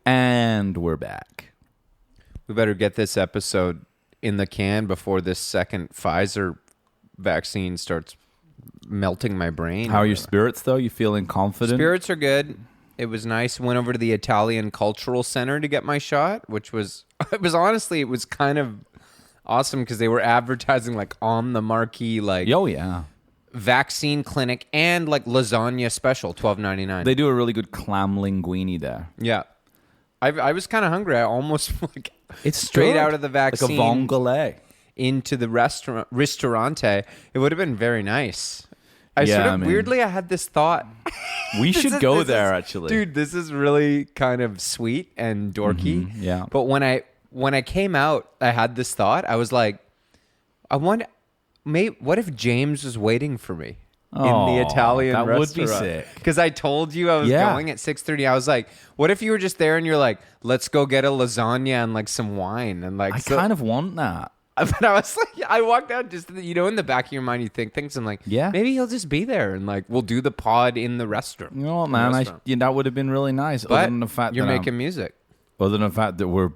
And we're back. We better get this episode in the can before this second Pfizer vaccine starts melting my brain. How are your spirits, though? You feeling confident? Spirits are good. It was nice. Went over to the Italian Cultural Center to get my shot, which was, it was kind of awesome because they were advertising like on the marquee, like, oh yeah, vaccine clinic and like lasagna special, $12.99. They do a really good clam linguine there. Yeah. I was kind of hungry. I almost like it's straight good. out of the vaccine. Like a vongole. Into the ristorante. It would have been very nice. Weirdly, I had this thought. We should go there, actually. Dude, this is really kind of sweet and dorky. Mm-hmm, yeah. But when I came out, I had this thought. I was like, what if James was waiting for me in the Italian restaurant? That would be sick. Because I told you I was going at 6:30. I was like, what if you were just there and you're like, let's go get a lasagna and like some wine and like. I kind of want that. But I was like, I walked out just, in the back of your mind, you think things. I'm like, maybe he'll just be there and like, we'll do the pod in the restaurant. You know what, man? That would have been really nice. But other than the fact you're making music. Other than the fact that we're,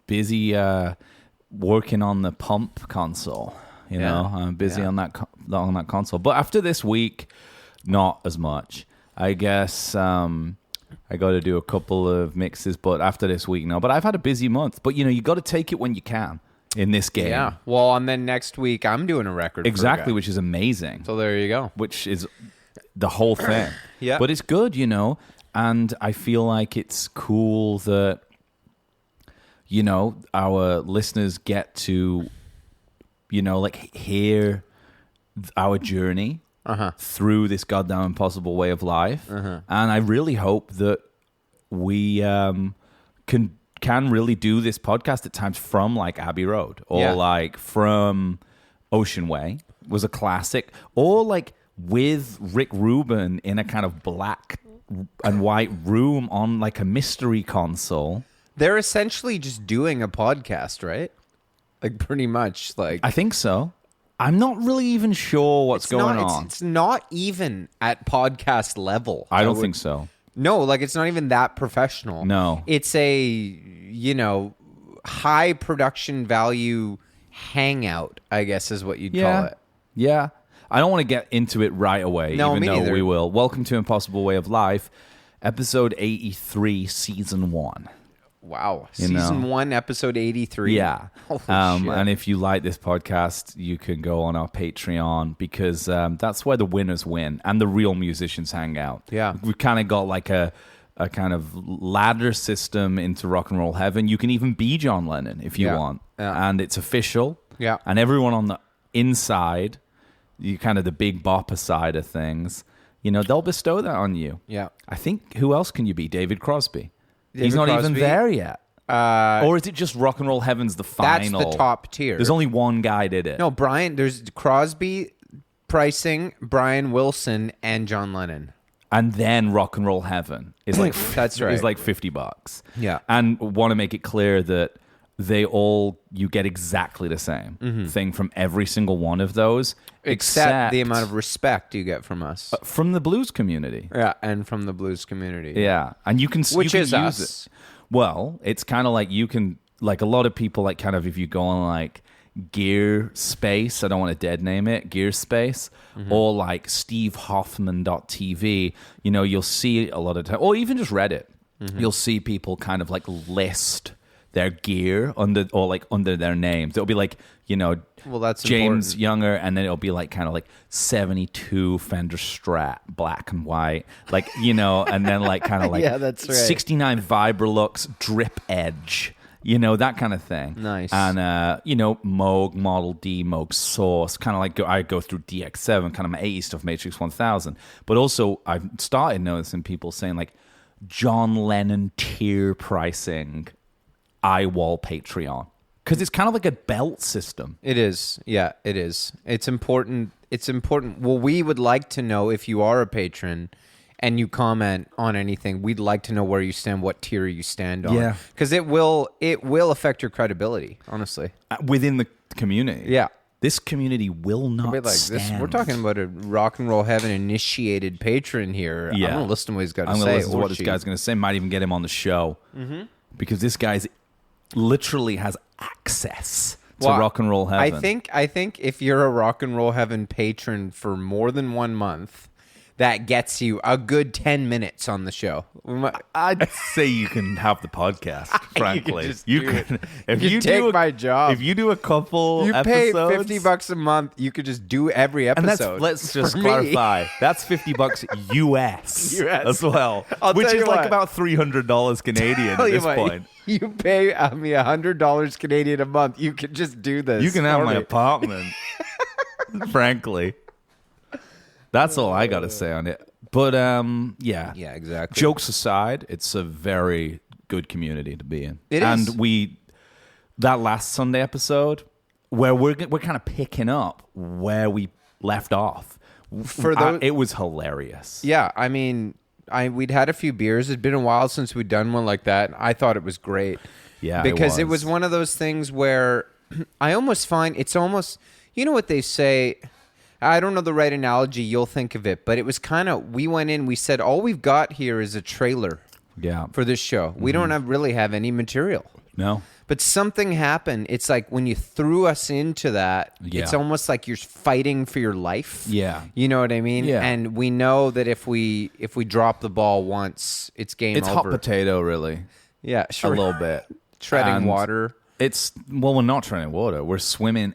busy working on the pump console. I'm busy on that console. But after this week, not as much. I guess I got to do a couple of mixes, but after this week, no. But I've had a busy month. But, you got to take it when you can. In this game. Yeah. Well, and then next week, I'm doing a record. Exactly, which is amazing. So there you go. Which is the whole thing. Yeah. But it's good, and I feel like it's cool that, our listeners get to, hear our journey through this goddamn impossible way of life. And I really hope that we can really do this podcast at times from like Abbey Road or like from Ocean Way was a classic, or like with Rick Rubin in a kind of black and white room on like a mystery console. They're essentially just doing a podcast, right? Like pretty much like. I think so. I'm not really even sure what's going on. It's not even at podcast level. I don't think so. No, like it's not even that professional. No. It's a, high production value hangout, I guess is what you'd call it. Yeah. I don't want to get into it right away, even though neither. we will. Welcome to Impossible Way of Life, episode 83, season 1. Wow. Season 1, episode 83. Yeah. Holy shit. And if you like this podcast, you can go on our Patreon because that's where the winners win and the real musicians hang out. Yeah. We've kind of got like a kind of ladder system into rock and roll heaven. You can even be John Lennon if you want. Yeah. And it's official. Yeah. And everyone on the inside, you kind of the big bopper side of things, they'll bestow that on you. Yeah. I think, who else can you be? David Crosby. He's not even there yet. Or is it just Rock and Roll Heaven's the final? That's the top tier. There's only one guy did it. No, there's Crosby, Pricing, Brian Wilson, and John Lennon. And then Rock and Roll Heaven is like that's right. Is like $50. Yeah. And want to make it clear that you get exactly the same thing from every single one of those. Except the amount of respect you get from us. From the blues community. Yeah, and from the blues community. Yeah. And you can Which you can is use us. it. Well, it's kind of like you can, like a lot of people, like kind of if you go on like Gear Space, I don't want to dead name it, Gear Space, or like stevehoffman.tv, you'll see a lot of time, or even just Reddit, you'll see people kind of like list their gear under their names. It'll be like, well, that's James important. Younger, and then it'll be like kind of like 72 Fender Strat, black and white, like, and then like kind of like yeah, that's right. 69 Vibrolux drip edge, that kind of thing. Nice. And, Moog, Model D, Moog Source, kind of like I go through DX7, kind of my 80s stuff, Matrix 1000. But also I've started noticing people saying like John Lennon tier pricing, IWOL Patreon. Because it's kind of like a belt system. It is. Yeah, it is. It's important. Well, we would like to know if you are a patron and you comment on anything. We'd like to know where you stand, what tier you stand on. Yeah. Because it will affect your credibility, honestly. Within the community. Yeah. This community will not Like stand. this, we're talking about a rock and roll heaven initiated patron here. Yeah. I'm going to listen to what he's got to say. I'm going to listen to what this guy's going to say. Might even get him on the show. Because this guy's literally has access to rock and roll heaven. I think if you're a rock and roll heaven patron for more than 1 month, that gets you a good 10 minutes on the show. I'd say you can have the podcast, frankly. You can if you take my job. If you do a couple you episodes, pay $50 a month, you could just do every episode. And let's just clarify. That's $50 US as well. Which is like about $300 Canadian at this point. You pay me $100 Canadian a month, you can just do this. You can have my apartment, frankly. That's all I got to say on it. But, yeah. Yeah, exactly. Jokes aside, it's a very good community to be in. It is. And that last Sunday episode, where we're kind of picking up where we left off. It was hilarious. Yeah, I mean, we'd had a few beers. It'd been a while since we'd done one like that. I thought it was great. Yeah, because it was one of those things where I almost find it's almost, you know what they say, I don't know the right analogy, you'll think of it, but it was kind of, we went in, we said, all we've got here is a trailer for this show. We don't really have any material. No. But something happened. It's like when you threw us into that, it's almost like you're fighting for your life. Yeah. You know what I mean? Yeah. And we know that if we drop the ball once, it's game over. It's hot potato, really. Yeah, sure. A little bit. Treading water. We're not treading water. We're swimming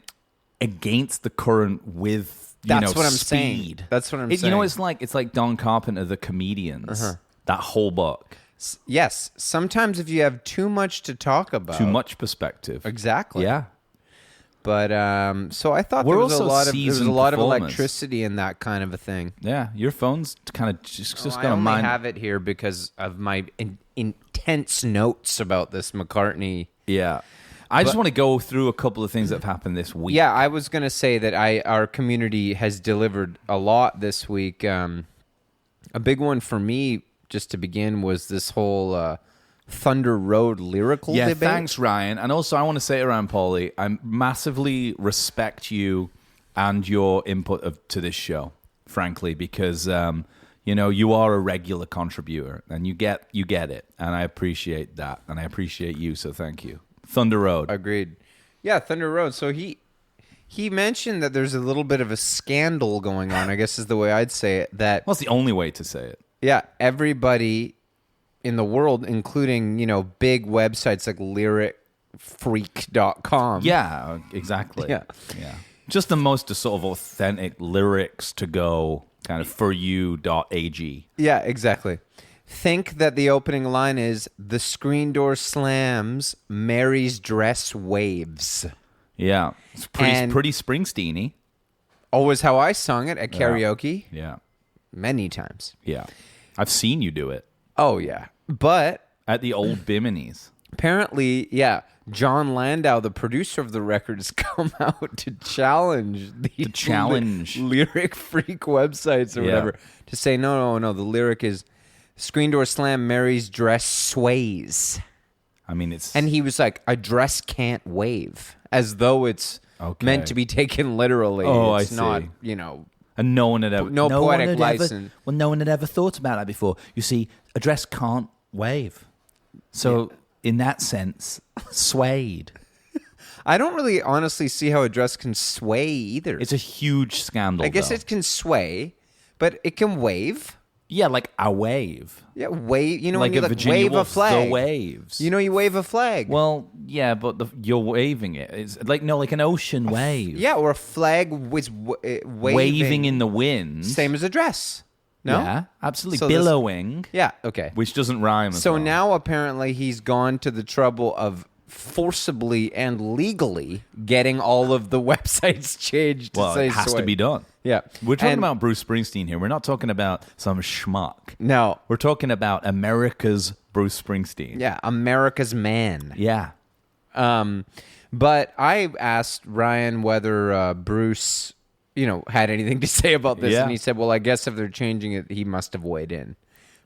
against the current with That's what I'm speed. saying. That's what I'm saying. You know, it's like Don Carpenter, the comedians. That whole book. Yes. Sometimes if you have too much to talk about. Too much perspective. Exactly. Yeah. But so I thought there was a lot of electricity in that kind of a thing. Yeah, your phone's kind of just going to mind. I only have it here because of my intense notes about this McCartney. Yeah. I just want to go through a couple of things that have happened this week. Yeah, I was going to say that our community has delivered a lot this week. A big one for me, just to begin, was this whole Thunder Road lyrical debate. Yeah, thanks, Ryan. And also, I want to say to Ryan Pauly, I massively respect you and your input to this show, frankly, because you are a regular contributor and you get it, and I appreciate that, and I appreciate you. So thank you. Thunder Road. Agreed. Yeah, Thunder Road. So he mentioned that there's a little bit of a scandal going on, I guess is the way I'd say it. Well, it's the only way to say it. Yeah, everybody in the world, including, big websites like lyricfreak.com. Yeah, exactly. Yeah. Just the most sort of authentic lyrics to go kind of for you.ag. Yeah, exactly. Think that the opening line is, the screen door slams, Mary's dress waves. Yeah. It's pretty Springsteen-y. Always how I sung it at karaoke. Yeah. Many times. Yeah. I've seen you do it. Oh, yeah. But at the old Bimini's. Apparently, John Landau, the producer of the record, has come out to challenge the lyric freak websites or whatever to say, no, the lyric is, screen door slam, Mary's dress sways. I mean, it's... And he was like, a dress can't wave, as though it's meant to be taken literally. Oh, it's not, And no one had ever... No poetic license. No one had ever thought about that before. You see, a dress can't wave. So, in that sense, swayed. I don't really honestly see how a dress can sway either. It's a huge scandal, I guess it can sway, but it can wave. Yeah, like a wave. Yeah, wave. You know, like when you wave a flag. The waves. You wave a flag. Well, yeah, but you're waving it. It's like an ocean wave. Yeah, or a flag was waving in the wind. Same as a dress. No? Yeah, absolutely. So billowing. Okay. Which doesn't rhyme. So now apparently he's gone to the trouble of forcibly and legally getting all of the websites changed to say it has sway. to be done. Yeah. We're talking about Bruce Springsteen here. We're not talking about some schmuck. No. We're talking about America's Bruce Springsteen. Yeah, America's man. Yeah. But I asked Ryan whether Bruce, had anything to say about this, and he said, well, I guess if they're changing it, he must have weighed in.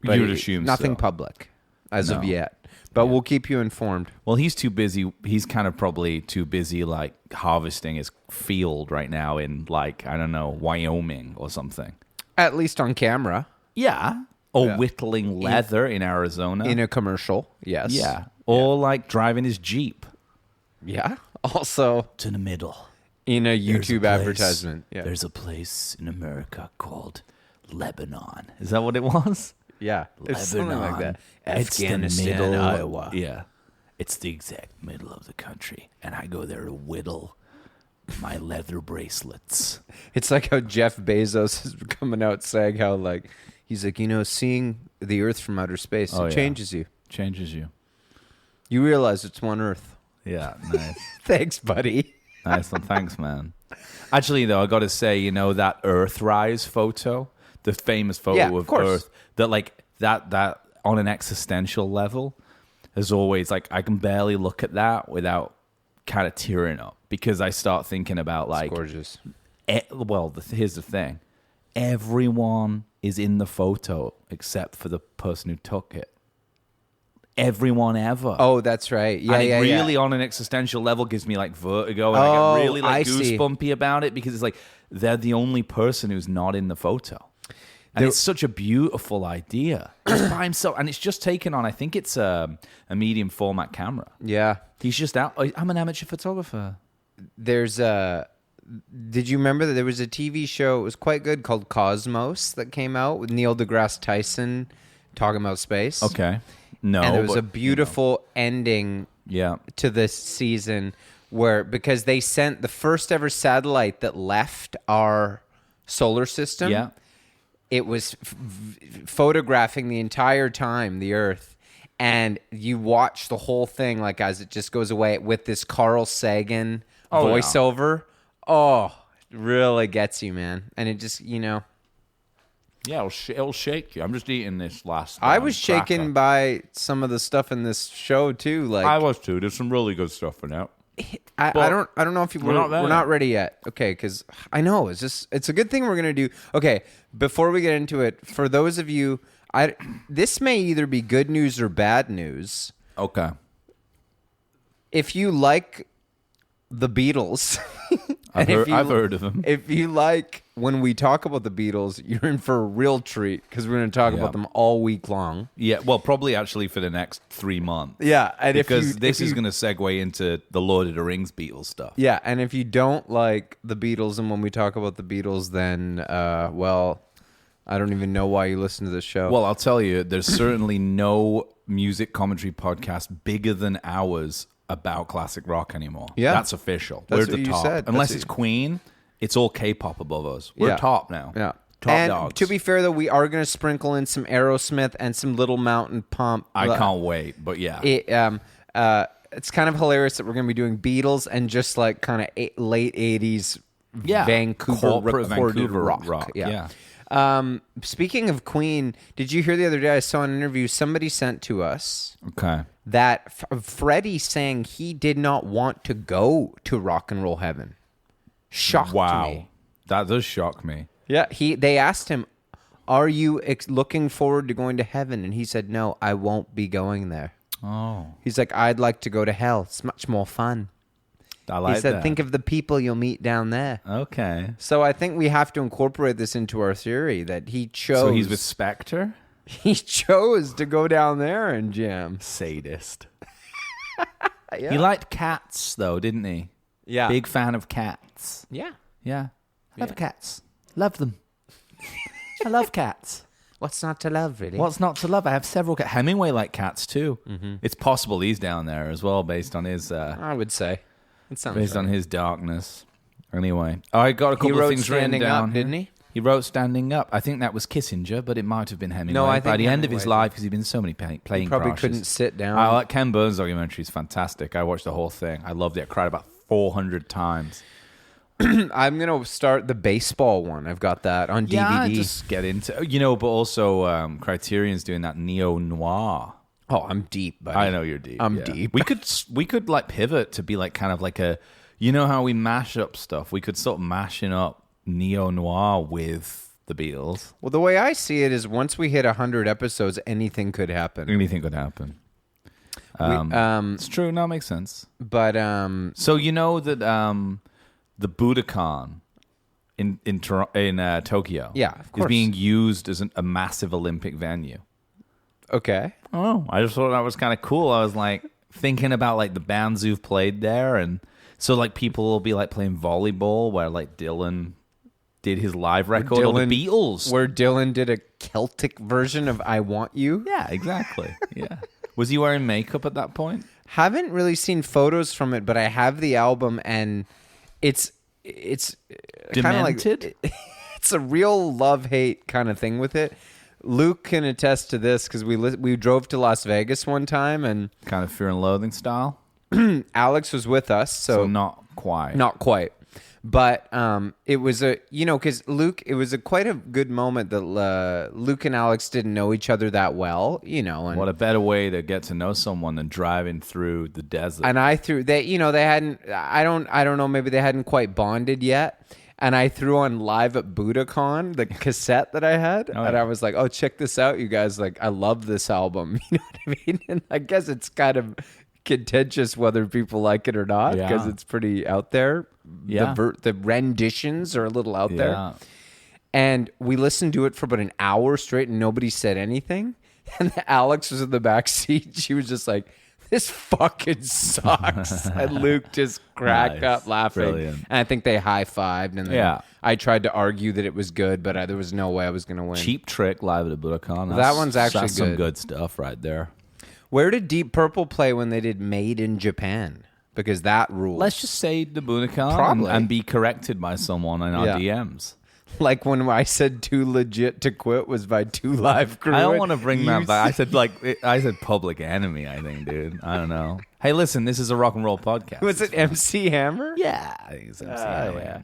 But you would assume nothing so. public as of yet. But we'll keep you informed. Well, he's too busy. He's kind of probably too busy, like, harvesting his field right now in, like, I don't know, Wyoming or something. At least on camera. Yeah. Or whittling leather in Arizona. In a commercial, yes. Yeah. Or, like, driving his Jeep. Yeah. Also, to the middle. In a YouTube advertisement. Yeah. There's a place in America called Lebanon. Is that what it was? Yeah. It's something like that. It's Afghanistan, the middle, Iowa. Yeah. It's the exact middle of the country. And I go there to whittle my leather bracelets. It's like how Jeff Bezos is coming out saying how, like, he's like, seeing the Earth from outer space, changes you. Changes you. You realize it's one Earth. Yeah, nice. Thanks, buddy. Nice one. Thanks, man. Actually, though, I got to say, that Earthrise photo, the famous photo of Earth, that, like, that on an existential level is always, like, I can barely look at that without kind of tearing up because I start thinking about, like... It's gorgeous. Here's the thing. Everyone is in the photo except for the person who took it. Everyone ever. Oh, that's right. Yeah, and it really on an existential level gives me like vertigo and I get really like goosebumpy about it because it's like they're the only person who's not in the photo. And it's such a beautiful idea. Just by himself. And it's just taken on, I think it's a medium format camera. Yeah. He's just out. I'm an amateur photographer. There's did you remember that there was a TV show, it was quite good, called Cosmos that came out with Neil deGrasse Tyson talking about space? Okay. No. And there was a beautiful ending to this season because they sent the first ever satellite that left our solar system. Yeah. It was photographing the entire time, the Earth. And you watch the whole thing like as it just goes away with this Carl Sagan voiceover. Yeah. Oh, it really gets you, man. And it just, Yeah, it'll shake you. I'm just eating this last. I was shaken by some of the stuff in this show too. Like I was too. There's some really good stuff in it. I don't know if we're not ready yet. Okay, because I know it's a good thing we're gonna do. Okay, before we get into it, for those of you, this may either be good news or bad news. Okay. If you like the Beatles. I've heard of them. If you like when we talk about the Beatles, you're in for a real treat because we're going to talk about them all week long. Yeah, well, probably actually for the next 3 months. Yeah, and because this is going to segue into the Lord of the Rings Beatles stuff. Yeah, and if you don't like the Beatles and when we talk about the Beatles, then, I don't even know why you listen to this show. Well, I'll tell you, there's certainly no music commentary podcast bigger than ours about classic rock anymore. Yeah. That's official. That's we're the top. Said. Unless it's Queen, it's all K-pop above us. We're top now. Yeah. Top dogs. To be fair, though, we are going to sprinkle in some Aerosmith and some Little Mountain Pump. I can't wait, but yeah. It's kind of hilarious that we're going to be doing Beatles and just like kind of late 80s Vancouver recorded rock. Yeah. Speaking of Queen, did you hear the other day I saw an interview somebody sent to us that Freddie saying he did not want to go to Rock and Roll Heaven. Shocked me. That does shock me. Yeah, they asked him, are you looking forward to going to heaven? And he said, no, I won't be going there. Oh. He's like, I'd like to go to hell. It's much more fun. I like that. He said, think of the people you'll meet down there. Okay. So I think we have to incorporate this into our theory that he chose. So he's with Spectre? He chose to go down there and jam. Sadist. Yeah. He liked cats, though, didn't he? Yeah. Big fan of cats. Yeah. Yeah. Love cats. Love them. I love cats. What's not to love, really? What's not to love? I have several cats. Hemingway liked cats, too. Mm-hmm. It's possible he's down there as well, based on his... I would say. It sounds based on his darkness. Anyway. I got a couple of things written down. Didn't he? He wrote Standing Up. I think that was Kissinger, but it might have been Hemingway. No, I think by the end of his life, because he'd been so many playing he probably crashes. Couldn't sit down. I like Ken Burns' documentary. It's fantastic. I watched the whole thing. I loved it. I cried about 400 times. I'm going to start the baseball one. I've got that on DVD. Yeah, just get into but also Criterion's doing that neo-noir. Oh, I'm deep, buddy. I know you're deep. I'm deep. We could like pivot to be like kind of like a, how we mash up stuff. We could start mashing up neo-noir with the Beatles. Well, the way I see it is once we hit 100 episodes, anything could happen. Anything could happen. It's true. No, it makes sense. But So you know that the Budokan in Tokyo, of course, is being used as a massive Olympic venue. Okay. Oh, I just thought that was kind of cool. I was like thinking about like the bands who've played there, and so like people will be like playing volleyball where like Dylan did his live record, or the Beatles, where Dylan did a Celtic version of "I Want You." Yeah, exactly. Yeah. Was he wearing makeup at that point? Haven't really seen photos from it, but I have the album, and it's kind of like it's a real love-hate kind of thing with it. Luke can attest to this because we drove to Las Vegas one time, and kind of Fear and Loathing style. Alex was with us, so not quite, but it was because Luke, it was quite a good moment that Luke and Alex didn't know each other that well, and what a better way to get to know someone than driving through the desert. And they hadn't, I don't know, maybe they hadn't quite bonded yet. And I threw on Live at Budokan, the cassette that I had. And I was like, oh, check this out, you guys. Like, I love this album. You know what I mean? And I guess it's kind of contentious whether people like it or not, because it's pretty out there. Yeah. The renditions are a little out there. And we listened to it for about an hour straight and nobody said anything. And Alex was in the back seat. She was just like, this fucking sucks. And Luke just cracked up laughing. Brilliant. And I think they high-fived. And then I tried to argue that it was good, but there was no way I was going to win. Cheap Trick Live at Budokan. That one's actually that's some good stuff right there. Where did Deep Purple play when they did Made in Japan? Because that rules. Let's just say the Budokan and be corrected by someone in our DMs. Like when I said Too Legit to Quit was by Two Live Crew. I don't want to bring that back. I said Public Enemy, I think, dude. I don't know. Hey, listen, this is a rock and roll podcast. Was it MC Hammer? Yeah, I think it's MC Hammer. Yeah.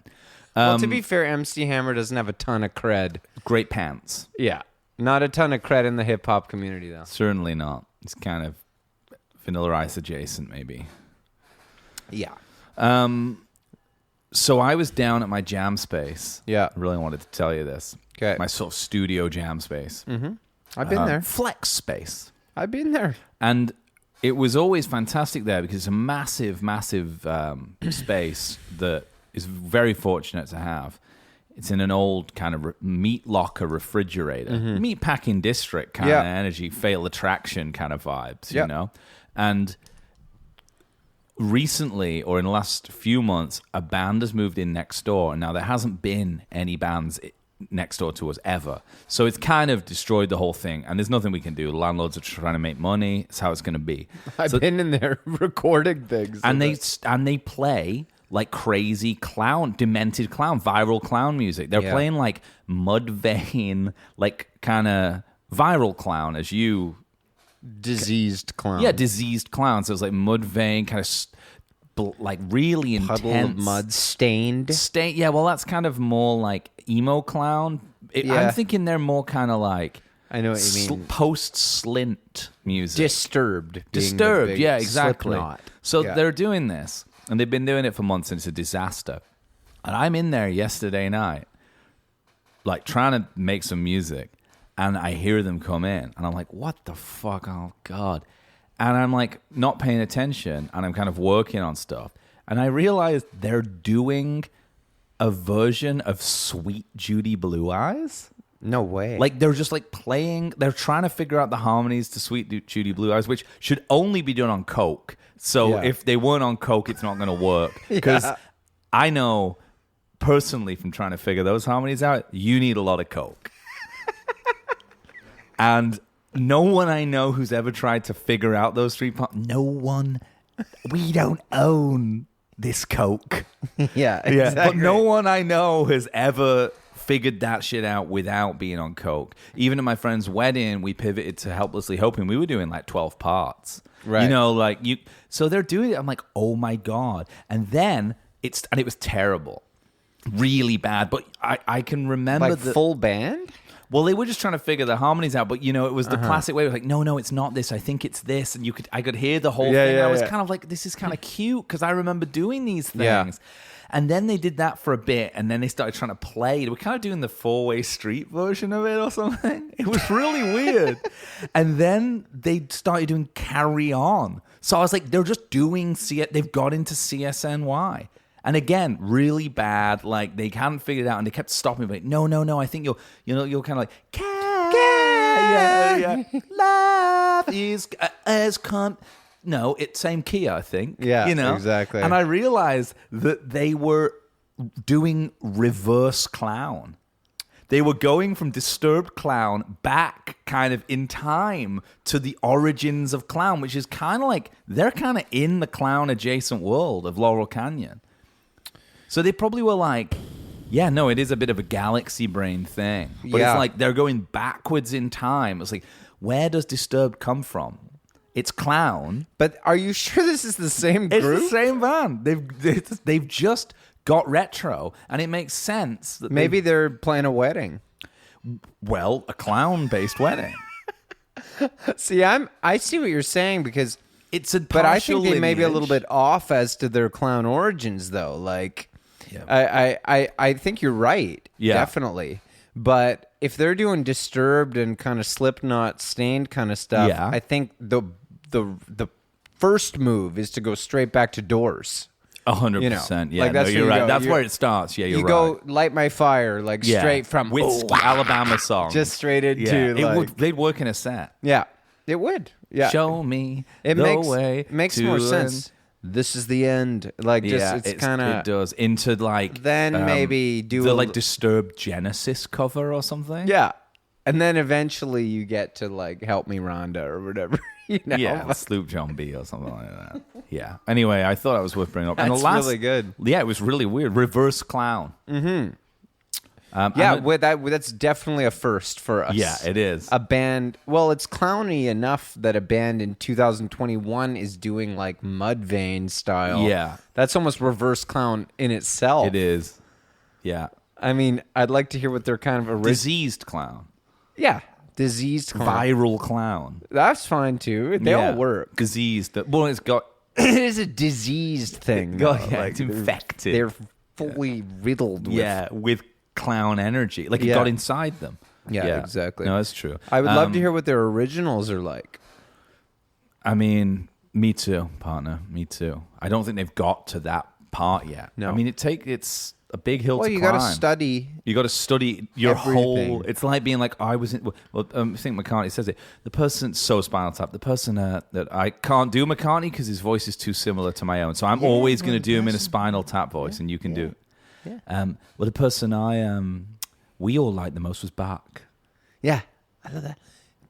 Well, to be fair, MC Hammer doesn't have a ton of cred. Great pants. Yeah. Not a ton of cred in the hip-hop community, though. Certainly not. It's kind of Vanilla Ice adjacent, maybe. Yeah. So I was down at my jam space. Yeah. I really wanted to tell you this. Okay. My sort of studio jam space. Mm-hmm. I've been there. Flex space. I've been there. And it was always fantastic there because it's a massive, massive space that is very fortunate to have. It's in an old kind of meat locker refrigerator, meat packing district kind of energy, Fatal Attraction kind of vibes, you know? And recently, or in the last few months, a band has moved in next door. Now, there hasn't been any bands next door to us ever. So it's kind of destroyed the whole thing. And there's nothing we can do. Landlords are trying to make money. It's how it's going to be. I've been in there recording things. And they play like crazy clown, demented clown, viral clown music. They're playing like Mudvayne, like kind of viral clown as you... Diseased clown. Yeah, diseased clown. So it's like Mudvayne, kind of like really intense. Puddle of mud, stained. Yeah, well, that's kind of more like emo clown. I'm thinking they're more kind of like... I know what you mean. Post-Slint music. Disturbed, yeah, exactly. Slipknot. So they're doing this, and they've been doing it for months, and it's a disaster. And I'm in there yesterday night, like trying to make some music, and I hear them come in, and I'm like, what the fuck? Oh, God. And I'm like not paying attention, and I'm kind of working on stuff. And I realized they're doing a version of Sweet Judy Blue Eyes. No way. Like they're just like playing, they're trying to figure out the harmonies to Sweet Judy Blue Eyes, which should only be done on coke. So if they weren't on coke, it's not going to work. Because I know personally from trying to figure those harmonies out, you need a lot of coke. And no one I know who's ever tried to figure out those three parts, we don't own this coke. Exactly. But no one I know has ever figured that shit out without being on coke. Even at my friend's wedding, we pivoted to Helplessly Hoping. We were doing like 12 parts. Right. You know, like so they're doing it. I'm like, oh my God. And then it was terrible. Really bad. But I can remember like full band? Well, they were just trying to figure the harmonies out, but you know, it was the classic way. It was like, no, it's not this. I think it's this, and I could hear the whole thing. I was kind of like, this is kind of cute because I remember doing these things, And then they did that for a bit, and then they started trying to play. They were kind of doing the four-way street version of it or something. It was really weird. And then they started doing Carry On. So I was like, they're just doing they've got into CSNY. And again, really bad. Like, they hadn't figured it out, and they kept stopping me. Like, no, I think you'll kind of like, yeah. Love is as come. No, it's same key, I think. Yeah, exactly. And I realized that they were doing reverse clown. They were going from Disturbed Clown back kind of in time to the origins of clown, which is kind of like they're kind of in the clown adjacent world of Laurel Canyon. So they probably were like, yeah, no, it is a bit of a galaxy brain thing. But it's like they're going backwards in time. It's like, where does Disturbed come from? It's clown. But are you sure this is the same group? It's the same band. They've just got retro, and it makes sense that maybe they're playing a wedding. Well, a clown-based wedding. See, I see what you're saying because it's a but I think they lineage. may be a little bit off as to their clown origins, though. Like, I think you're right. Yeah. Definitely. But if they're doing Disturbed and kind of Slipknot, Stained kind of stuff, I think the first move is to go straight back to Doors. 100%. Yeah, like that's you're right. Go. That's where it starts. Yeah, you're you right. go Light My Fire, like straight from with Alabama song, just straight into they'd work in a set. Yeah, it would. Yeah, show me it the makes, way. Makes more sense. This is the end. Like, just it's kind of it does into like then maybe do the like Disturbed Genesis cover or something. Yeah, and then eventually you get to like Help Me Rhonda or whatever. You know? Yeah, Sloop John B or something like that. Yeah. Anyway, I thought it was worth bringing up. That's and the last, really good. Yeah, it was really weird. Reverse clown. Mm-hmm. Yeah, that's definitely a first for us. Yeah, it is. A band, well, it's clowny enough that a band in 2021 is doing like Mudvayne style. Yeah. That's almost reverse clown in itself. It is. Yeah. I mean, I'd like to hear what their kind of diseased clown. Yeah. Diseased clown. Viral clown. That's fine too. They all work. Diseased. Well, it's got... It is a diseased thing. It's infected. They're fully riddled with clown energy. Like it got inside them. Yeah, exactly. No, that's true. I would love to hear what their originals are like. I mean, me too, partner. Me too. I don't think they've got to that part yet. No. I mean, it's a big hill to climb. Well, you got to study. You got to study your everything. whole... It's like being like, I was in... Well, I think McCartney says it. The person... So Spinal Tap. The person that I can't do McCartney because his voice is too similar to my own. So I'm always going to do him in a Spinal Tap voice, and you can do it. Yeah. Well, the person we all liked the most was Bach. Yeah. I love that.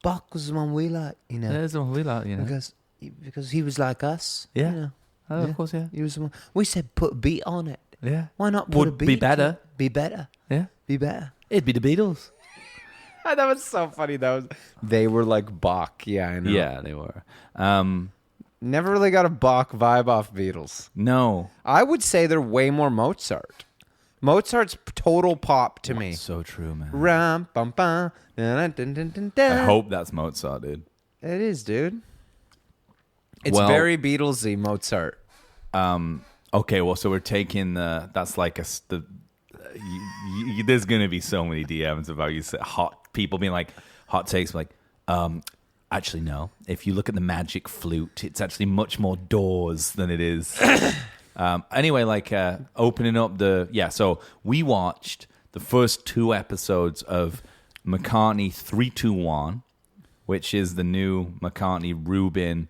Bach was the one we liked, you know. That's the one we liked, you know. Because he was like us. Yeah. You know. Of course, yeah. He was the one. We said put a beat on it. Yeah. Why not put a beat? Be better. Be better. Yeah. Be better. It'd be the Beatles. That was so funny. They were like Bach. Yeah, I know. Yeah, they were. Never really got a Bach vibe off Beatles. No. I would say they're way more Mozart. Mozart's total pop to me. So true, man. Ram, bum, bum, dun, dun, dun, dun, dun. I hope that's Mozart, dude. It is, dude. It's very Beatlesy, Mozart. Okay, well, so we're taking that's like there's going to be so many DMs about you hot people being like, hot takes like, actually, no. If you look at the magic flute, it's actually much more doors than it is. Anyway, like opening up so we watched the first 2 episodes of McCartney 321, which is the new McCartney Rubin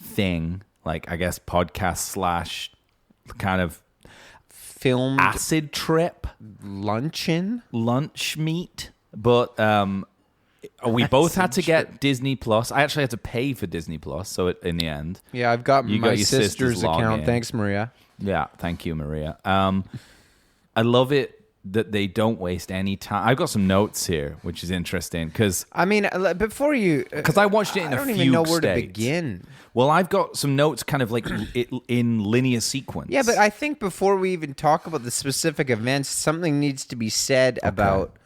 thing, like I guess podcast / kind of filmed acid trip lunch meet, but we both had to get Disney Plus. I actually had to pay for Disney Plus, so in the end, I've got my your sister's account. login. Thanks, Maria. Yeah, thank you, Maria. I love it that they don't waste any time. I've got some notes here, which is interesting because I mean, before you, because I watched it in a few don't even know where states. to begin. Well, I've got some notes kind of like in linear sequence. Yeah, but I think before we even talk about the specific events, something needs to be said about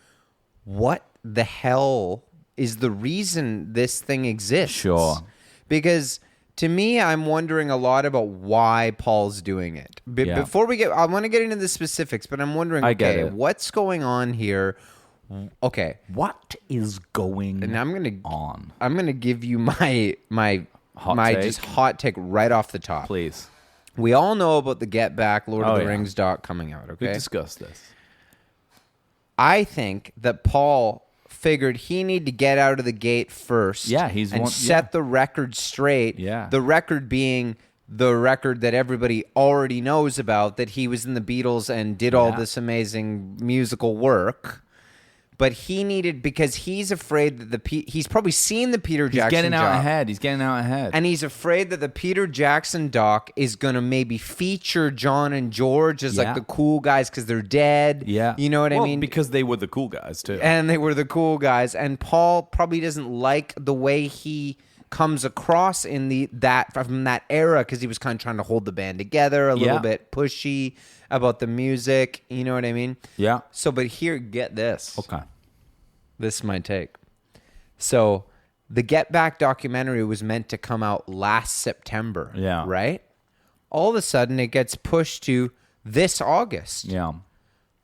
what the hell is the reason this thing exists. Sure. Because To me, I'm wondering a lot about why Paul's doing it. Before we I want to get into the specifics, but I'm wondering, what's going on here? Okay, what is going and I'm gonna on? I'm gonna give you my take? just hot take right off the top. Please. We all know about the Get Back Lord of the Rings doc coming out. Okay, we discussed this. I think that Paul figured he needed to get out of the gate first. Yeah, set the record straight. Yeah, the record being the record that everybody already knows about, that he was in the Beatles and did all this amazing musical work. But he needed, because he's afraid that he's probably seen the Peter Jackson doc. He's getting out ahead. And he's afraid that the Peter Jackson doc is going to maybe feature John and George as like the cool guys because they're dead. Yeah. You know what I mean? Because they were the cool guys too. And they were the cool guys. And Paul probably doesn't like the way he comes across in from that era, because he was kind of trying to hold the band together, a little bit pushy about the music. You know what I mean? Yeah. So, but here, get this. Okay. This is my take. So, the Get Back documentary was meant to come out last September. Yeah. Right? All of a sudden, it gets pushed to this August. Yeah.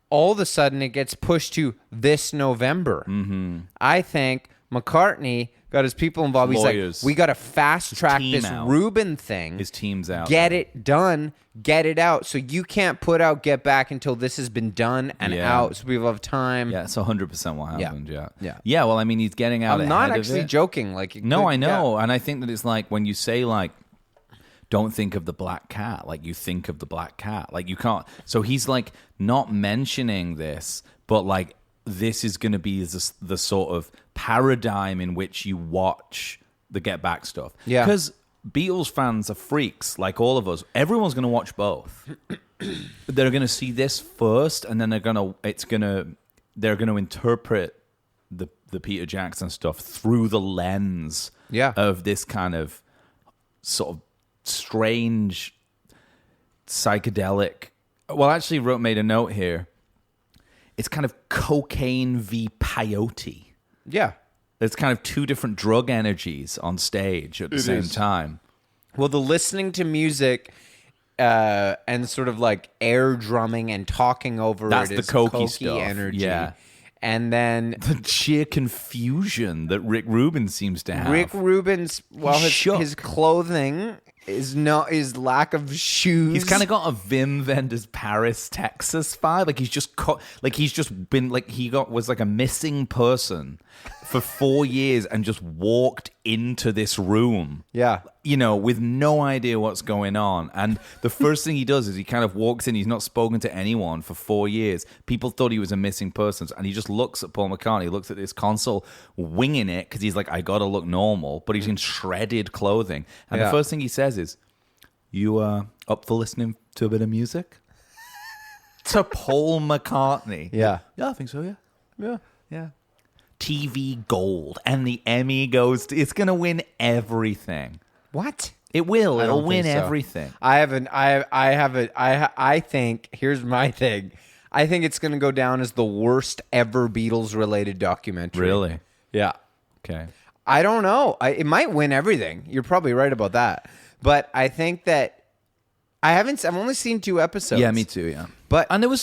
All of a sudden, it gets pushed to this November. Mm-hmm. I think McCartney got his people involved. Lawyers. He's like, we got to fast track this Rubin thing. His team's out. Get it done. Get it out. So you can't put out Get Back until this has been done and out. So we have time. Yeah, it's 100% what happened. Yeah. Yeah. Well, I mean, he's getting out. I'm not actually joking. Like, I know, and I think that it's like when you say like, don't think of the black cat. Like you think of the black cat. Like you can't. So he's like not mentioning this, but like this is going to be the sort of paradigm in which you watch the Get Back stuff. Yeah. Because Beatles fans are freaks like all of us. Everyone's going to watch both. They're going to see this first, and then they're going to interpret the Peter Jackson stuff through the lens of this kind of sort of strange psychedelic. Well, actually, made a note here. It's kind of cocaine v peyote. Yeah. There's kind of two different drug energies on stage at the same time. Well, the listening to music and sort of like air drumming and talking over that's it is the cokey stuff. Energy. Yeah. And then the sheer confusion that Rick Rubin seems to have. Rick Rubin's, his clothing is lack of shoes. He's kind of got a Wim Wenders Paris, Texas vibe. Like he was like a missing person for 4 years and just walked into this room. Yeah. With no idea what's going on. And the first thing he does is he kind of walks in. He's not spoken to anyone for 4 years. People thought he was a missing person. And he just looks at Paul McCartney, looks at this console, winging it because he's like, I got to look normal. But he's in shredded clothing. And the first thing he says is, you up for listening to a bit of music? To Paul McCartney. Yeah. Yeah, I think so, yeah. TV gold. And the Emmy goes to, it's going to win everything. What? It will. It'll win everything. I think, here's my thing. I think it's going to go down as the worst ever Beatles-related documentary. Really? Yeah. Okay. I don't know. It might win everything. You're probably right about that. But I think that I've only seen 2 episodes. Yeah, me too, yeah. And there was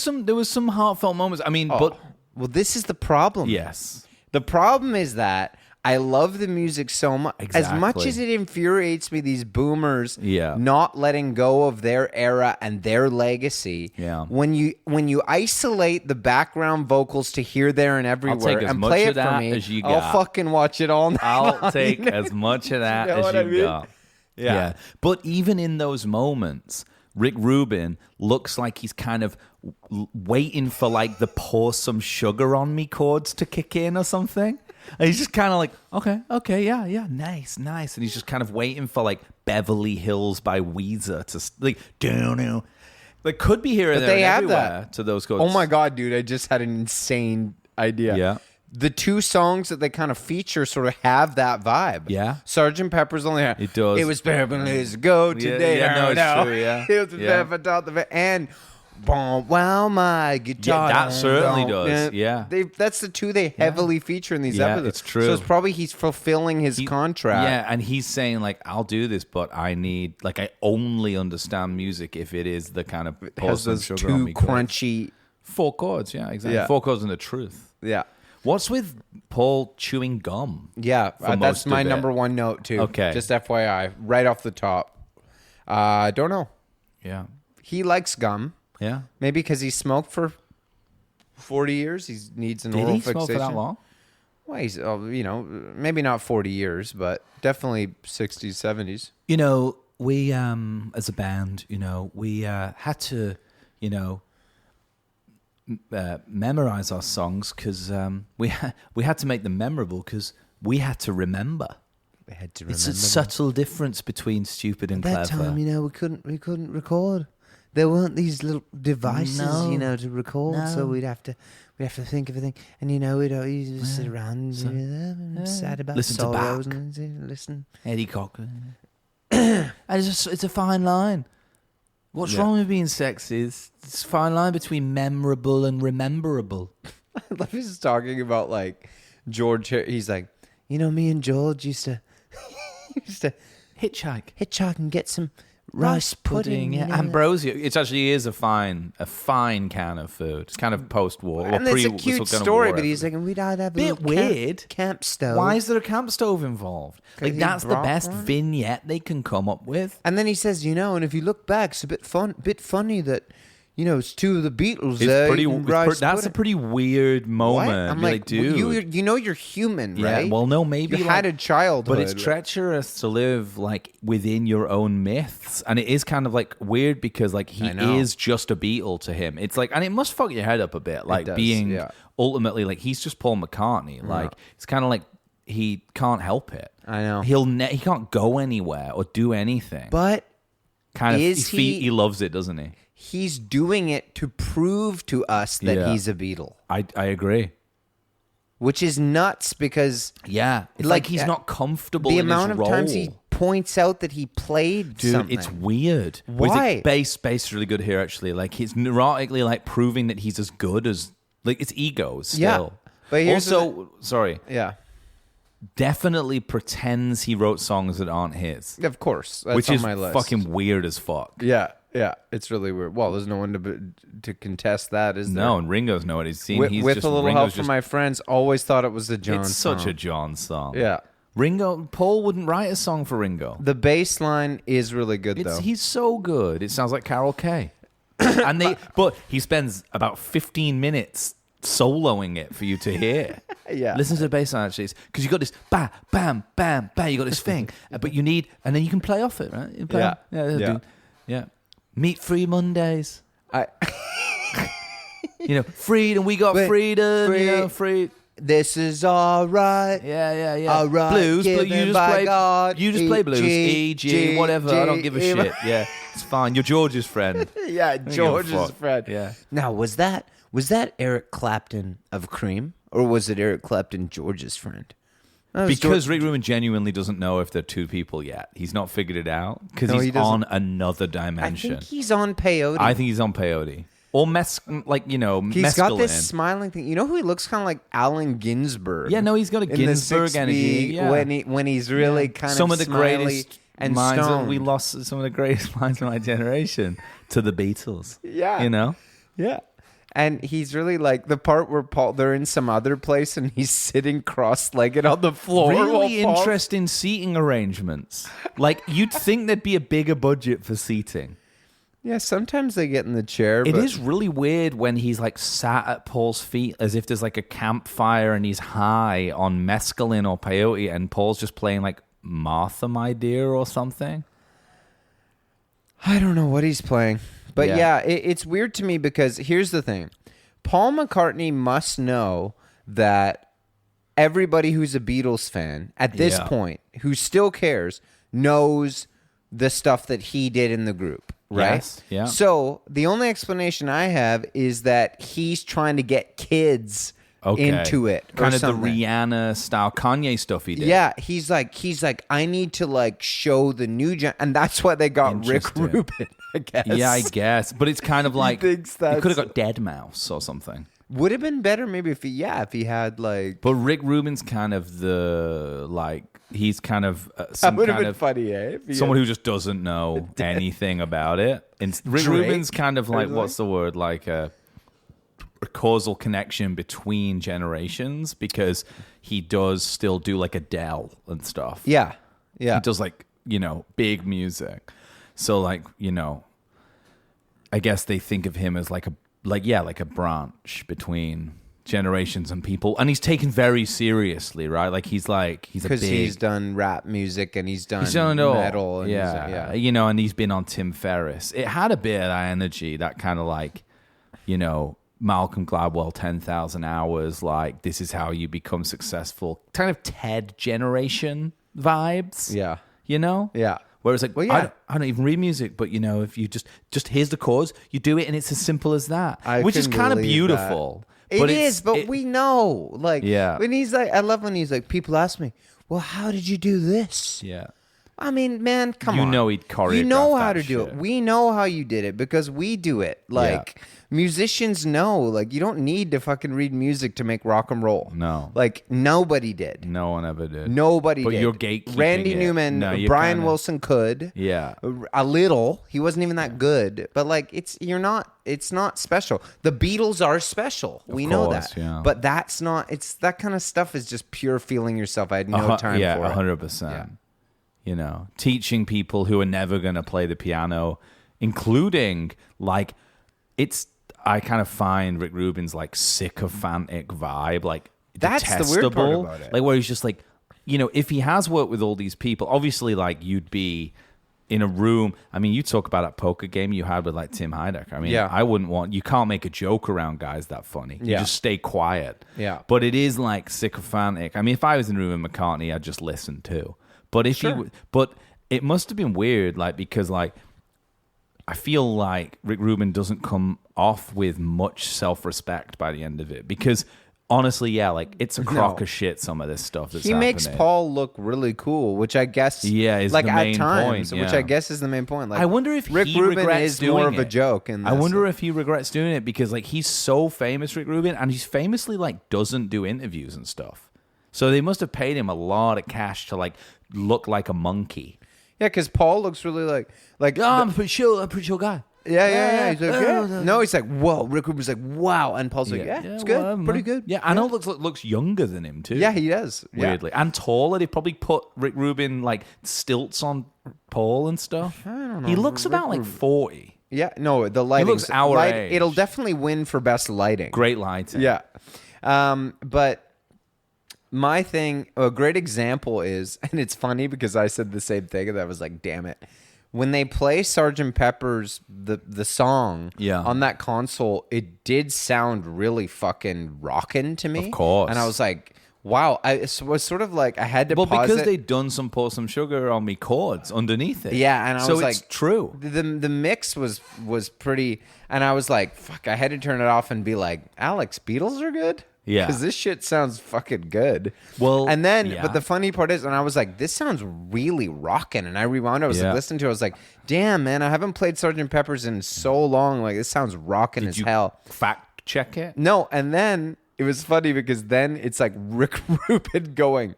some heartfelt moments. I mean, well, this is the problem. Yes. The problem is that I love the music so much. Exactly. As much as it infuriates me, these boomers Yeah. not letting go of their era and their legacy. Yeah. When you isolate the background vocals to here, there, and everywhere and play it for me, as you I'll got. fucking watch it all night I'll long, take as much of that You know as what you I mean? got. Yeah. But even in those moments, Rick Rubin looks like he's kind of waiting for like the pour some sugar on me chords to kick in or something. And he's just kind of like, okay, yeah, nice. And he's just kind of waiting for like Beverly Hills by Weezer to like, don't. Like could be here and there they and have everywhere that. To those chords. Oh my God, dude, I just had an insane idea. Yeah. The 2 songs that they kind of feature sort of have that vibe. Yeah. Sgt. Pepper's only had. It does. It was 7 years ago today. Yeah, no, it's true, yeah. It was Yeah. Pepper taught the and Wow, my guitar. Yeah, that certainly does. Yeah. That's the two they heavily feature in these episodes. It's true. So it's probably he's fulfilling his contract. Yeah, and he's saying, like, I'll do this, but I only understand music if it is the kind of has those sugar two on me crunchy 4 chords. Yeah, exactly. Yeah. 4 chords and the truth. Yeah. What's with Paul chewing gum? Yeah, that's my number one note too. Okay. Just FYI, right off the top. Don't know. Yeah. He likes gum. Yeah. Maybe because he smoked for 40 years. He needs an Did oral he fixation. smoke for that long? Well, he's, maybe not 40 years, but definitely 60s, 70s. We, as a band, we had to, memorize our songs because we had to make them memorable because we had to remember. We had to remember. It's a subtle difference between stupid and clever. At that time, we couldn't record. There weren't these little devices, to record. So we'd have to think of everything, and we'd just sit around and sad about Listen to sorrows Bach. and listen. Eddie Cochran. And it's a fine line. What's wrong with being sexy? It's a fine line between memorable and rememberable. I love he's talking about like George. He's like, Me and George used to Hitchhike and get some rice pudding. Yeah. Ambrosia. It actually is a fine can of food. It's kind of post-war. and it's a cute story, but he's like, And we'd have a bit little weird. camp stove. Why is there a camp stove involved? Like, he that's the brought best one? vignette they can come up with. and then he says, and if you look back, it's a bit funny that, it's two of the Beatles. That's a pretty weird moment. What? I'm You're like, dude. you're human, Yeah, right? well, no, maybe you like, had a childhood, but it's treacherous to live like within your own myths, and it is kind of like weird because like he I know. is just a Beatle to him. It's like, and it must fuck your head up a bit, like does, being yeah. ultimately like he's just Paul McCartney. Like it's kind of like he can't help it. I know. He can't go anywhere or do anything. But kind of is he loves it, doesn't he? he's doing it to prove to us that he's a Beatle. I agree. Which is nuts because It's like he's not comfortable the in amount his of role. times he points out that he played Dude, something. it's weird. Why? Bass is really good here, actually. Like, he's neurotically, like, proving that he's as good as... Like, it's ego still. Yeah. But here's also, sorry, Yeah. definitely pretends he wrote songs that aren't his. Of course. That's which on is my list. fucking weird as fuck. Yeah. Yeah. It's really weird. Well, there's no one to contest that, is there? No, and Ringo's know what he's seen. With, He's with just, a little Ringo's help from just, my friends, always thought it was a John It's song. such a John song. Yeah. Paul wouldn't write a song for Ringo. The bass line is really good, though. He's so good. It sounds like Carol Kay. But he spends about 15 minutes soloing it for you to hear. Yeah. Listen to the bass line, actually, because you got this bam, bam, bam, bam. You got this thing, but you need, and then you can play off it, right? You play Yeah. off- yeah, yeah. Meat free Mondays. Freedom. We got freedom. Free. This is all right. Yeah. All right, Blues. given You just by play. God. You just play blues. E, G, whatever. I don't give a G, shit. Yeah, it's fine. You're George's friend. Yeah, give a George's fuck. friend. Yeah. Now, was that Eric Clapton of Cream, or was it Eric Clapton, George's friend? Because Rick Rubin genuinely doesn't know if they're two people yet. He's not figured it out because No, he he's doesn't. on another I dimension. think he's on peyote. I think he's on peyote or He's mescaline. got this smiling thing. You know who he looks kind of like? Allen Ginsberg. Yeah, no, he's got a in the Ginsberg 6B energy. Yeah. when he's really kind some of the smiley greatest and minds that stoned. we lost. Some of the greatest minds of my generation to the Beatles. Yeah. Yeah. And he's really like the part where they're in some other place and he's sitting cross-legged on the floor. Really while Paul- interesting seating arrangements. Like, you'd think there'd be a bigger budget for seating. Yeah, sometimes they get in the chair. It but is really weird when he's like sat at Paul's feet as if there's like a campfire and he's high on mescaline or peyote and Paul's just playing like Martha, My Dear or something. I don't know what he's playing. But Yeah. it's weird to me because here's the thing. Paul McCartney must know that everybody who's a Beatles fan at this Yeah. point, who still cares, knows the stuff that he did in the group, right? Yes, yeah. So the only explanation I have is that he's trying to get kids into it. Kind of something. the Rihanna style Kanye stuff he did. Yeah, he's like, I need to like show the new gen, and that's why they got Rick Rubin, I guess. Yeah, I guess. But it's kind of like he thinks could have got Deadmau5 or something. Would have been better maybe if he had like. But Rick Rubin's kind of the like he's kind of that would have been funny, eh? Someone who just doesn't know anything about it. And Rick Rubin's kind of like what's the word, like a causal connection between generations, because he does still do like Adele and stuff. Yeah. He does like, big music. So like, I guess they think of him as like a branch between generations and people. And he's taken very seriously, right? Like he's because he's done rap music and he's done metal. And and he's been on Tim Ferriss. It had a bit of that energy, that kind of like, Malcolm Gladwell, 10,000 hours, like this is how you become successful, kind of TED generation vibes. Yeah. Yeah. Whereas like, I don't even read music, but if you just here's the chords, you do it and it's as simple as that, which is kind of beautiful. It is, but we know, like, when he's like, I love when he's like, people ask me, well, how did you do this? Yeah. I mean, man, come on. He'd choreograph. You know how to shit. do it. We know how you did it because we do it. Like, musicians know. Like, you don't need to fucking read music to make rock and roll. No. Like, nobody did. No one ever did. Nobody but did. You're gatekeeping Randy it. Newman, Brian Wilson could. Yeah. A little. He wasn't even that good. But, like, it's not special. The Beatles are special. We know that. Yeah. But that's not, that kind of stuff is just pure feeling yourself. I had no time for it. Yeah, 100%. Teaching people who are never going to play the piano, including like I kind of find Rick Rubin's like sycophantic vibe, like that's detestable. The weird part about it. Like where he's just like, if he has worked with all these people, obviously like you'd be in a room. I mean, you talk about that poker game you had with like Tim Heidecker. I mean, I wouldn't you can't make a joke around guys that funny. You just stay quiet. Yeah. But it is like sycophantic. I mean, if I was in a room with McCartney, I'd just listen too. But but it must have been weird, like because like I feel like Rick Rubin doesn't come off with much self-respect by the end of it, because honestly, like it's a crock of shit. Some of this stuff that's happening. Makes Paul look really cool, which I guess is like the main at times, point, which I guess is the main point. Like I wonder if Rick Rubin is more of a joke. I wonder if he regrets doing it, because like he's so famous, Rick Rubin, and he's famously like doesn't do interviews and stuff. So they must have paid him a lot of cash to like look like a monkey. Yeah, because Paul looks really like I'm a pretty chill guy. Yeah. He's like, no, he's like, whoa. Rick Rubin's like, wow, and Paul's like, it's good, pretty good. Yeah, and it looks younger than him too. Yeah, he does. Weirdly, and taller. They probably put Rick Rubin like stilts on Paul and stuff. I don't know. He looks about like 40. Yeah, no, the lighting. He looks our age. It'll definitely win for best lighting. Great lighting. Yeah, but. My thing, a great example is, and it's funny because I said the same thing, and I was like, damn it. When they play Sgt. Pepper's, the song on that console, it did sound really fucking rockin' to me. Of course. And I was like, wow. I was sort of like, I had to pause because it. they'd done some Pour Some Sugar on Me chords underneath it. Yeah, and I was like... So it's true. The mix was pretty, and I was like, fuck, I had to turn it off and be like, Alex, Beatles are good? Yeah. Because this shit sounds fucking good. Well, and then, but the funny part is, and I was like, this sounds really rocking. And I rewound. I was like, listening to it. I was like, damn, man, I haven't played Sgt. Pepper's in so long. Like, this sounds rocking as hell. Fact check it? No. And then it was funny because then it's like Rick Rubin going,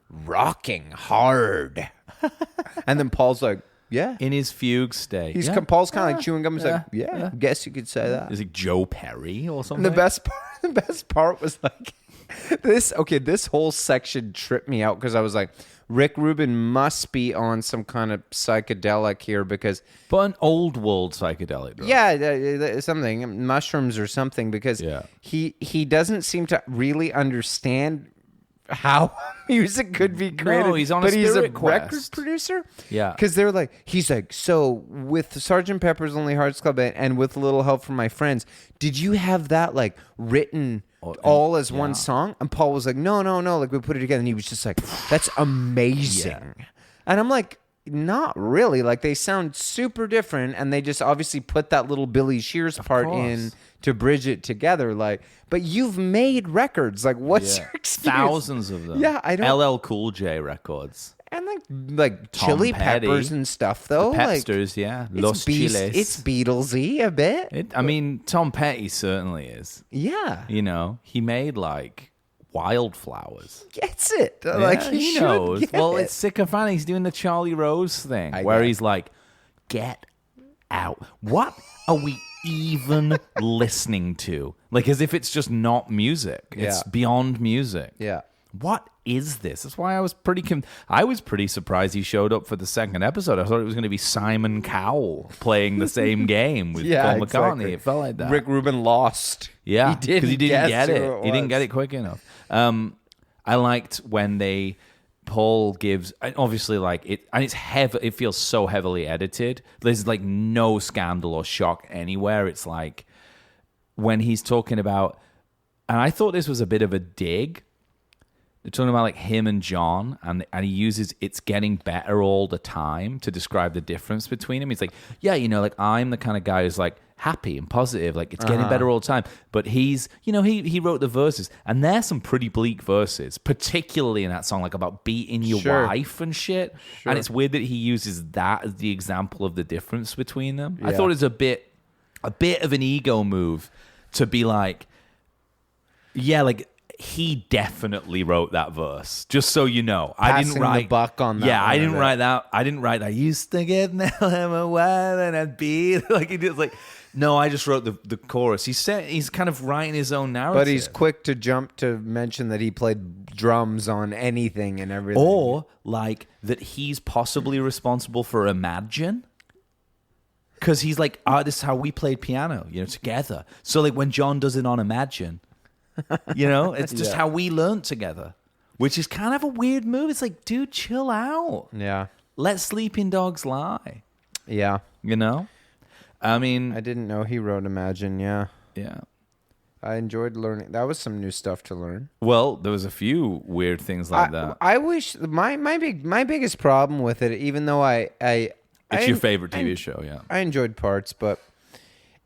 rocking hard. And then Paul's like, yeah. In his fugue state. Paul's kind of like chewing gum. He's like, yeah, guess you could say that. Is it Joe Perry or something? And the best part was like this whole section tripped me out because I was like, Rick Rubin must be on some kind of psychedelic here because... But an old world psychedelic drug. Yeah, something, mushrooms or something, because he doesn't seem to really understand how music could be created. No, he's on a but he's a spirit quest. record producer. Yeah, because they're like, he's like, so with Sgt. Pepper's Lonely Hearts Club Band and with a little help from my friends, did you have that like written all as one song? And Paul was like, no, like we put it together, and he was just like, that's amazing. And I'm like, Not really. Like, they sound super different, and they just obviously put that little Billy Shears part in to bridge it together. Like, but you've made records. Like, what's your experience? Thousands of them. Yeah, I don't. LL Cool J records. And like Tom Chili Petty, Peppers and stuff, though. The Pepsters, yeah. Los Chiles. It's Beatlesy a bit. I mean, Tom Petty certainly is. Yeah. You know, he made like Wildflowers. Gets it. Yeah, Like, he should knows. get Well, it. it's sycophantic. He's doing the Charlie Rose thing where he's like, get out. What are we even listening to? Like, as if it's just not music. It's beyond music. Yeah. What is this? That's why I was pretty surprised he showed up for the second episode. I thought it was going to be Simon Cowell playing the same game with Paul McCartney. Exactly. It felt like that. Rick Rubin lost. Yeah, because he didn't get it. He didn't get it quick enough. I liked when Paul gives, obviously, like it, and it's heavy. It feels so heavily edited. There's like no scandal or shock anywhere. It's like when he's talking about, and I thought this was a bit of a dig. They're talking about like him and John, and he uses "it's getting better all the time" to describe the difference between them. He's like, yeah, you know, like I'm the kind of guy who's like happy and positive, like it's getting better all the time. But he's, you know, he wrote the verses, and there's some pretty bleak verses, particularly in that song, like about beating your wife and shit. Sure. And it's weird that he uses that as the example of the difference between them. Yeah. I thought it was a bit of an ego move to be like, yeah, like. He definitely wrote that verse. Just so you know, I didn't write the buck on that. Yeah, I didn't write that. I didn't write. I used to get now I'm a wild and I'd be like he did. Like, no, I just wrote the chorus. He's kind of writing his own narrative. But he's quick to jump to mention that he played drums on anything and everything, or like that he's possibly responsible for Imagine. Because he's like, this is how we played piano, you know, together. So like when John does it on Imagine. You know, it's just how we learned together, which is kind of a weird move. It's like, dude, chill out. Yeah. Let sleeping dogs lie. Yeah. You know? I mean, I didn't know he wrote Imagine. Yeah. Yeah. I enjoyed learning. That was some new stuff to learn. Well, there was a few weird things like that. I wish my biggest problem with it, even though it's your favorite TV show, yeah. I enjoyed parts, but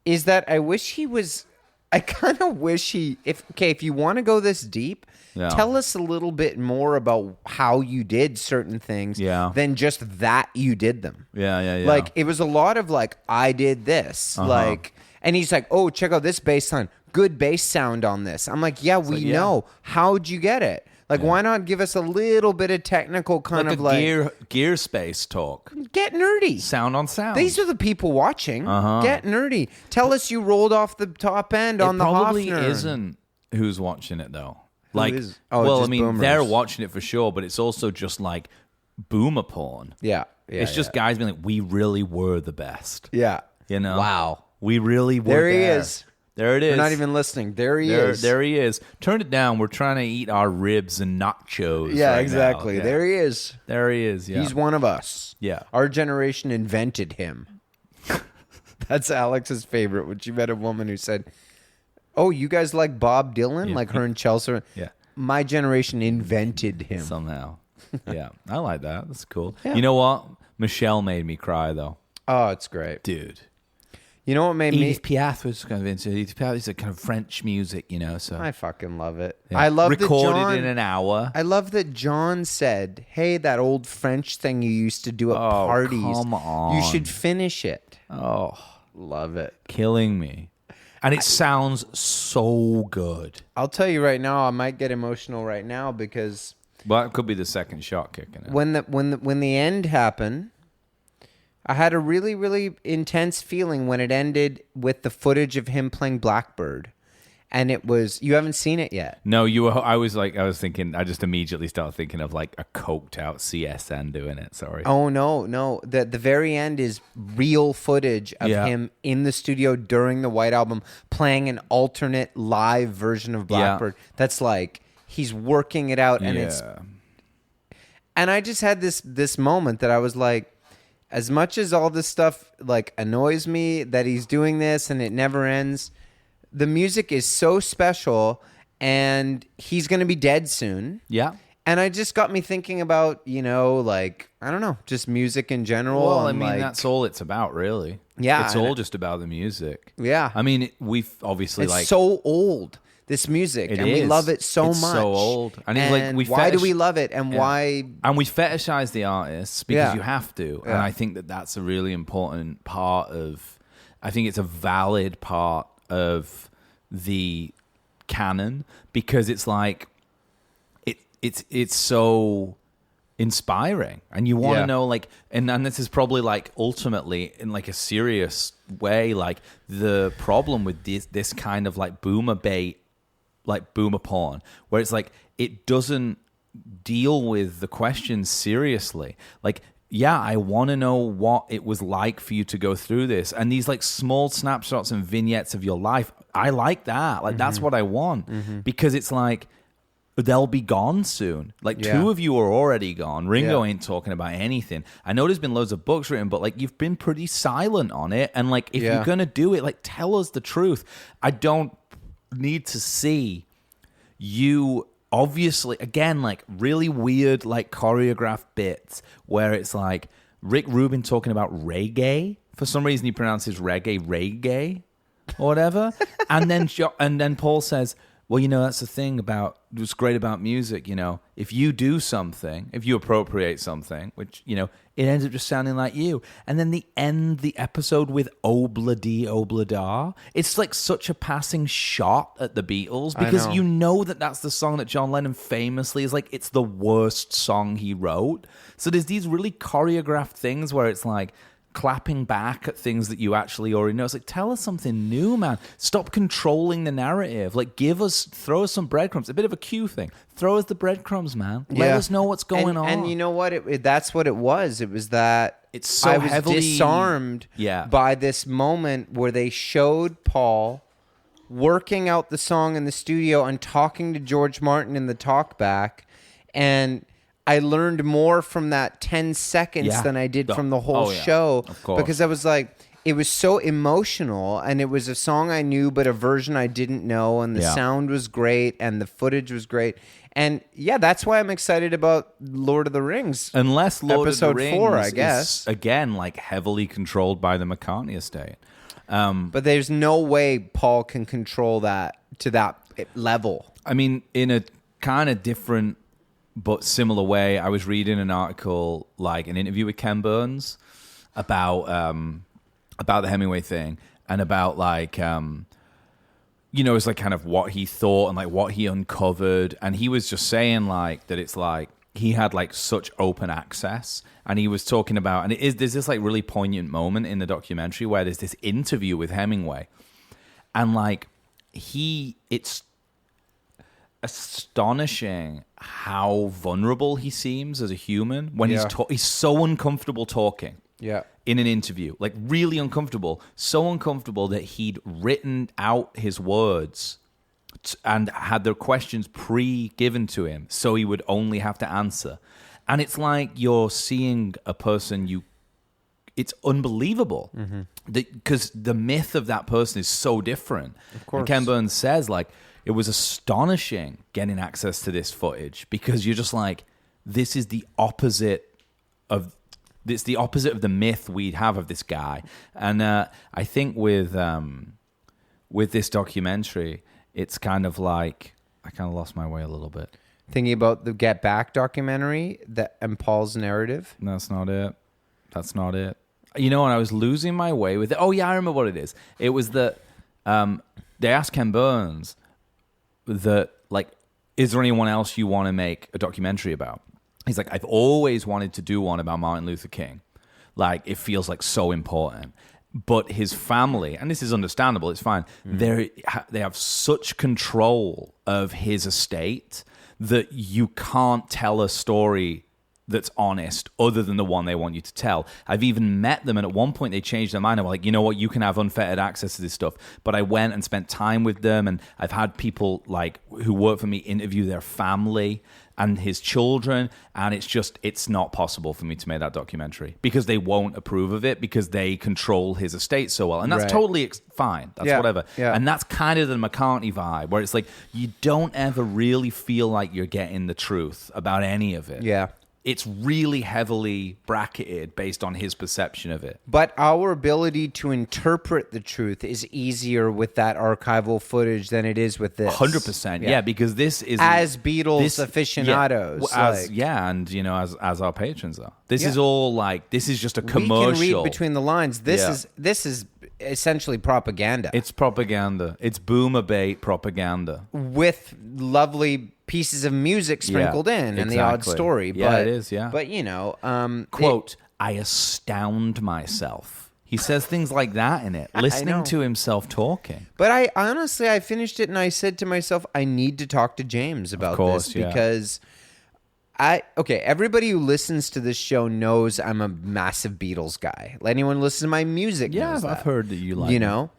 is that I wish he was. I kind of wish if you want to go this deep, tell us a little bit more about how you did certain things than just that you did them. Yeah. Like, it was a lot of like, I did this. Like, and he's like, oh, check out this bass line. Good bass sound on this. I'm like, yeah, we know. How'd you get it? Like, why not give us a little bit of technical kind of like gear space talk? Get nerdy. Sound on sound. These are the people watching. Get nerdy. Tell us you rolled off the top end on the Hofner. It probably isn't who's watching it though. Like, well, I mean, boomers. they're watching it for sure, but it's also just like boomer porn. Yeah. It's just guys being like, we really were the best. Yeah. You know? Wow. We really were. There he is. There it is. We're not even listening. There he is. There he is. Turn it down. We're trying to eat our ribs and nachos. Yeah, right exactly. now. Yeah. There he is. There he is. Yeah. He's one of us. Yeah. Our generation invented him. That's Alex's favorite. When she met a woman who said, "Oh, you guys like Bob Dylan?" Like her and Chelsea. Yeah. My generation invented him. Somehow. Yeah. I like that. That's cool. Yeah. You know what? Michelle made me cry though. Oh, it's great, dude. You know what made Edith Piaf was kind of into Edith Piaf. It's a kind of French music, you know. So I fucking love it. Yeah. I love recorded that John, in an hour. I love that John said, "Hey, that old French thing you used to do at parties. Come on. You should finish it." Oh, love it. Killing me. And it sounds so good. I'll tell you right now, I might get emotional right now because well, it could be the second shot kicking it. When the end happened, I had a really, really intense feeling when it ended with the footage of him playing Blackbird. And it was, you haven't seen it yet. No, I was thinking, I just immediately started thinking of like a coked out CSN doing it. Sorry. Oh, no. The very end is real footage of him in the studio during the White Album playing an alternate live version of Blackbird. That's like, he's working it out and and I just had this moment that I was like, as much as all this stuff like annoys me that he's doing this and it never ends, the music is so special and he's going to be dead soon. Yeah. And it just got me thinking about, like, I don't know, just music in general. Well, I and mean, like, that's all it's about, really. Yeah, It's all just about the music. Yeah. I mean, we've obviously it's so old, this music, and we love it so it's much. so old. And it's like why do we love it, and why? And we fetishize the artists because Yeah. you have to. Yeah. And I think that that's a really important part of, I think it's a valid part of the canon, because it's like, it's so inspiring, and you want to know, like, and this is probably like ultimately in like a serious way, like the problem with this kind of like boomer bait, like boomer porn, where it's like it doesn't deal with the questions seriously. Like, yeah, I want to know what it was like for you to go through this, and these like small snapshots and vignettes of your life, I like that. Like, that's what I want, because it's like, they'll be gone soon. Like, two of you are already gone. Ringo ain't talking about anything. I know there's been loads of books written, but like, you've been pretty silent on it. And like, if you're gonna do it, like, tell us the truth. I don't need to see you, obviously, again, like really weird, like choreographed bits where it's like Rick Rubin talking about reggae. For some reason, he pronounces reggae or whatever. and then Paul says, well, that's the thing about what's great about music, if you do something, if you appropriate something, which, it ends up just sounding like you. And then end the episode with Obla-dee, Obla-da. It's like such a passing shot at the Beatles, because that's the song that John Lennon famously is like, it's the worst song he wrote. So there's these really choreographed things where it's like, clapping back at things that you actually already know. It's like, tell us something new, man. Stop controlling the narrative. Like, throw us some breadcrumbs. A bit of a cue thing. Throw us the breadcrumbs, man. Let us know what's going on. And you know what? That's what it was. It was that it's so I was heavily disarmed by this moment where they showed Paul working out the song in the studio and talking to George Martin in the talkback, and I learned more from that 10 seconds than I did from the whole show, because I was like, it was so emotional, and it was a song I knew, but a version I didn't know, and the sound was great, and the footage was great. And that's why I'm excited about Lord of the Rings. Unless Lord Episode of the Rings 4, I guess. is, again, like heavily controlled by the McCartney estate. But there's no way Paul can control that to that level. I mean, in a kind of different but similar way, I was reading an article, like an interview with Ken Burns about the Hemingway thing, and about like it's like kind of what he thought and like what he uncovered, and he was just saying like that it's like he had like such open access, and he was talking about, and there's this like really poignant moment in the documentary where there's this interview with Hemingway, and like it's astonishing how vulnerable he seems as a human when he's so uncomfortable talking in an interview, like really uncomfortable, so uncomfortable that he'd written out his words and had their questions pre-given to him so he would only have to answer. And it's like you're seeing a person it's unbelievable, because the myth of that person is so different. Of course. And Ken Burns says, like, it was astonishing getting access to this footage, because you're just like, this is the opposite of the myth we'd have of this guy. And I think with this documentary, it's kind of like, I kind of lost my way a little bit. Thinking about the Get Back documentary and Paul's narrative. That's not it. And I was losing my way with it. Oh yeah, I remember what it is. It was that they asked Ken Burns that, like, is there anyone else you want to make a documentary about? He's like, I've always wanted to do one about Martin Luther King. Like, it feels like so important. But his family, and this is understandable, it's fine, they have such control of his estate that you can't tell a story that's honest other than the one they want you to tell. I've even met them, and at one point they changed their mind. They were like, you know what, you can have unfettered access to this stuff. But I went and spent time with them, and I've had people like who work for me interview their family and his children, and it's not possible for me to make that documentary because they won't approve of it because they control his estate so well. And that's totally fine. That's whatever. Yeah. And that's kind of the McCartney vibe, where it's like you don't ever really feel like you're getting the truth about any of it. Yeah. It's really heavily bracketed based on his perception of it. But our ability to interpret the truth is easier with that archival footage than it is with this. 100%. Yeah, because this is... As Beatles aficionados. And, you know, as our patrons are. This is all like... This is just a commercial. We can read between the lines. This is essentially propaganda. It's propaganda. It's boomer bait propaganda. With lovely pieces of music sprinkled in and the odd story. Yeah, it is, yeah. But, you know... Quote, I astound myself. He says things like that in it, listening to himself talking. But I honestly, I finished it and I said to myself, I need to talk to James about this because... everybody who listens to this show knows I'm a massive Beatles guy. Anyone who listens to my music knows that. I've heard that you like You know?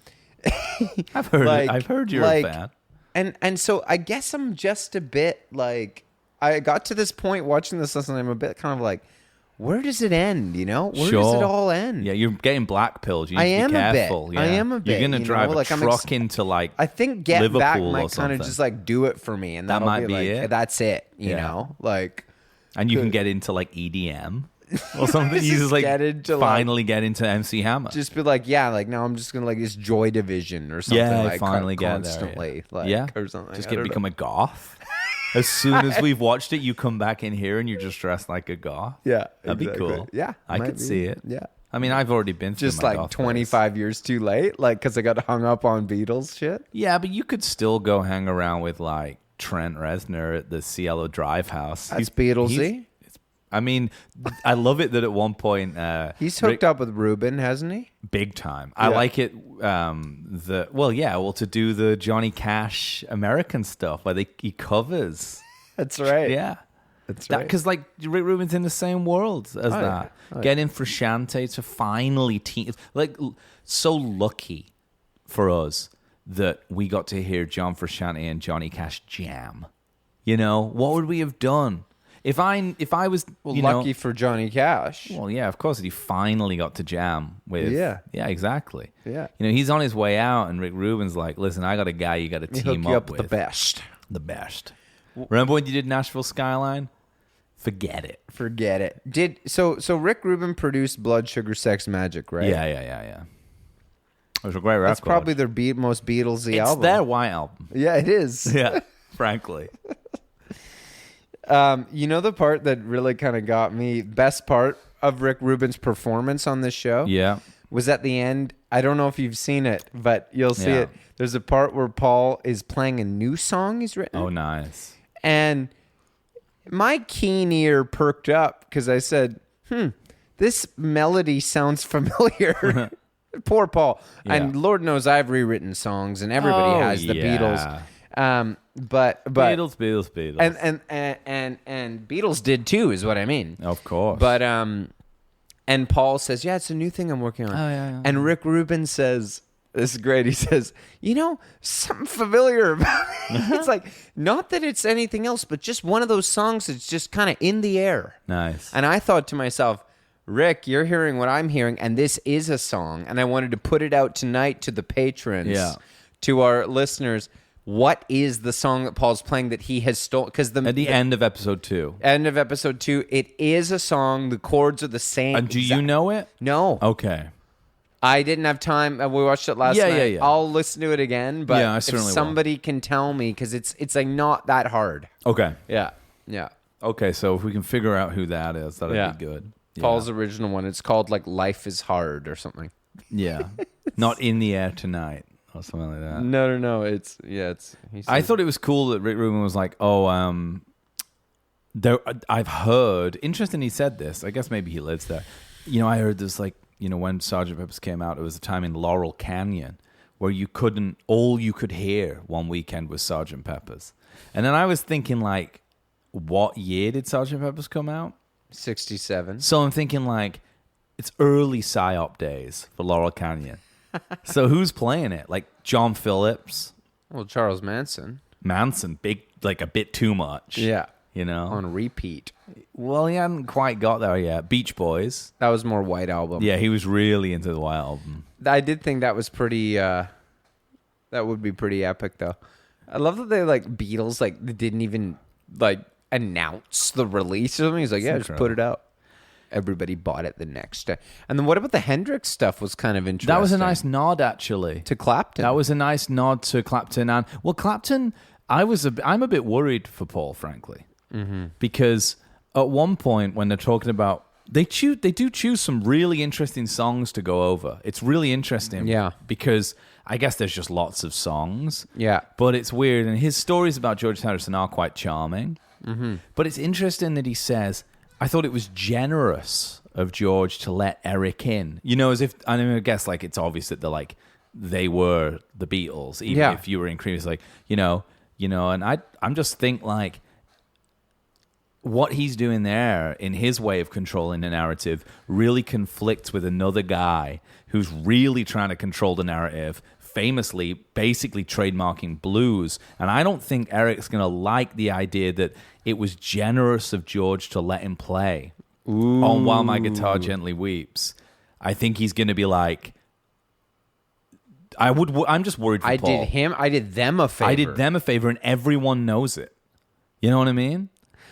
I've heard you're a fan. And so I guess I'm just a bit like, I got to this point watching this lesson, I'm a bit kind of like, where does it end, you know? Where does it all end? Yeah, you're getting black pilled. You need to be careful. I am a bit. You're going to drive a truck into like I think Get Liverpool Back might kind of just like do it for me. And that might be like, it. That's it, you know? Like... And you can get into like EDM or something. You just like finally get into MC Hammer. Just be like, now I'm just gonna like this Joy Division or something. Yeah, like finally get constantly, there. Or something. Just become a goth. As soon as we've watched it, you come back in here and you're just dressed like a goth. Yeah, that'd be cool. Yeah, I could see it. Yeah. I mean, I've already been through just my like goth 25 years too late, like because I got hung up on Beatles shit. Yeah, but you could still go hang around with like Trent Reznor at the Cielo Drive house. That's Beatlesy. I mean, I love it that at one point... he's hooked up with Rubin, hasn't he? Big time. I like it, to do the Johnny Cash American stuff where he covers. That's right. Yeah. That's right. Because like Rick Rubin's in the same world as that. Yeah. Getting Frusciante to finally... so lucky for us that we got to hear John Frusciante and Johnny Cash jam. You know, what would we have done? If I was lucky for Johnny Cash. Well, yeah, of course, he finally got to jam with. Yeah, exactly. Yeah, you know, he's on his way out, and Rick Rubin's like, "Listen, I got a guy you got to team up with. The best. Remember when you did Nashville Skyline? Forget it. So Rick Rubin produced Blood Sugar Sex Magic, right? Yeah. It was a great record. That's probably their most Beatlesy album. It's their white album. Yeah, it is. Yeah, frankly. You know the part that really kind of got me, best part of Rick Rubin's performance on this show? Yeah. Was at the end. I don't know if you've seen it, but you'll see it. There's a part where Paul is playing a new song he's written. Oh, nice. And my keen ear perked up because I said, this melody sounds familiar. Poor Paul. Yeah. And Lord knows I've rewritten songs and everybody has the Beatles. But Beatles, and Beatles did too, is what I mean. Of course. But and Paul says, "Yeah, it's a new thing I'm working on." Oh yeah. And Rick Rubin says, "This is great." He says, "You know, something familiar about it." It's like not that it's anything else, but just one of those songs that's just kind of in the air. Nice. And I thought to myself, Rick, you're hearing what I'm hearing, and this is a song, and I wanted to put it out tonight to the patrons, to our listeners. What is the song that Paul's playing that he has stolen? Because at the end of episode 2. End of episode 2, it is a song. The chords are the same. And do you know it? No. Okay. I didn't have time. We watched it last night. Yeah. I'll listen to it again. But I certainly if somebody can tell me, because it's like not that hard. Okay. Yeah. Okay, so if we can figure out who that is, that'd be good. Paul's original one. It's called like "Life Is Hard" or something. Yeah. Not in the air tonight. Or something like that. No. I thought it was cool that Rick Rubin was like, I've heard. Interesting he said this. I guess maybe he lives there. You know, I heard this like, you know, when Sgt. Pepper's came out, it was a time in Laurel Canyon where all you could hear one weekend was Sgt. Pepper's. And then I was thinking like, what year did Sgt. Pepper's come out? 67. So I'm thinking like it's early psyop days for Laurel Canyon. So who's playing it? Like John Phillips, Well, Charles Manson. big, like a bit too much. Yeah. You know? On repeat. Well, he hadn't quite got there yet. Beach Boys. That was more White Album. Yeah, he was really into the White Album. I did think that was pretty, that would be pretty epic, though. I love that they, like, Beatles, like, they didn't even, like, announce the release of them. He's like, yeah, just put it out. Everybody bought it the next day. And then what about the Hendrix stuff was kind of interesting. That was a nice nod, actually. To Clapton. That was a nice nod to Clapton. And, well, Clapton, I'm a bit worried for Paul, frankly. Mm-hmm. Because at one point when they're talking about... They do choose some really interesting songs to go over. It's really interesting. Yeah. Because I guess there's just lots of songs. Yeah. But it's weird. And his stories about George Harrison are quite charming. Mm-hmm. But it's interesting that he says... I thought it was generous of George to let Eric in. You know, as if, I guess, like, it's obvious that they were the Beatles, even if you were in Cream. It's like, you know, and I'm just think, like, what he's doing there in his way of controlling the narrative really conflicts with another guy who's really trying to control the narrative, famously, basically trademarking blues. And I don't think Eric's going to like the idea that it was generous of George to let him play on While My Guitar Gently Weeps. I think he's going to be like, I'm just worried for Paul. I did them a favor. I did them a favor, and everyone knows it. You know what I mean?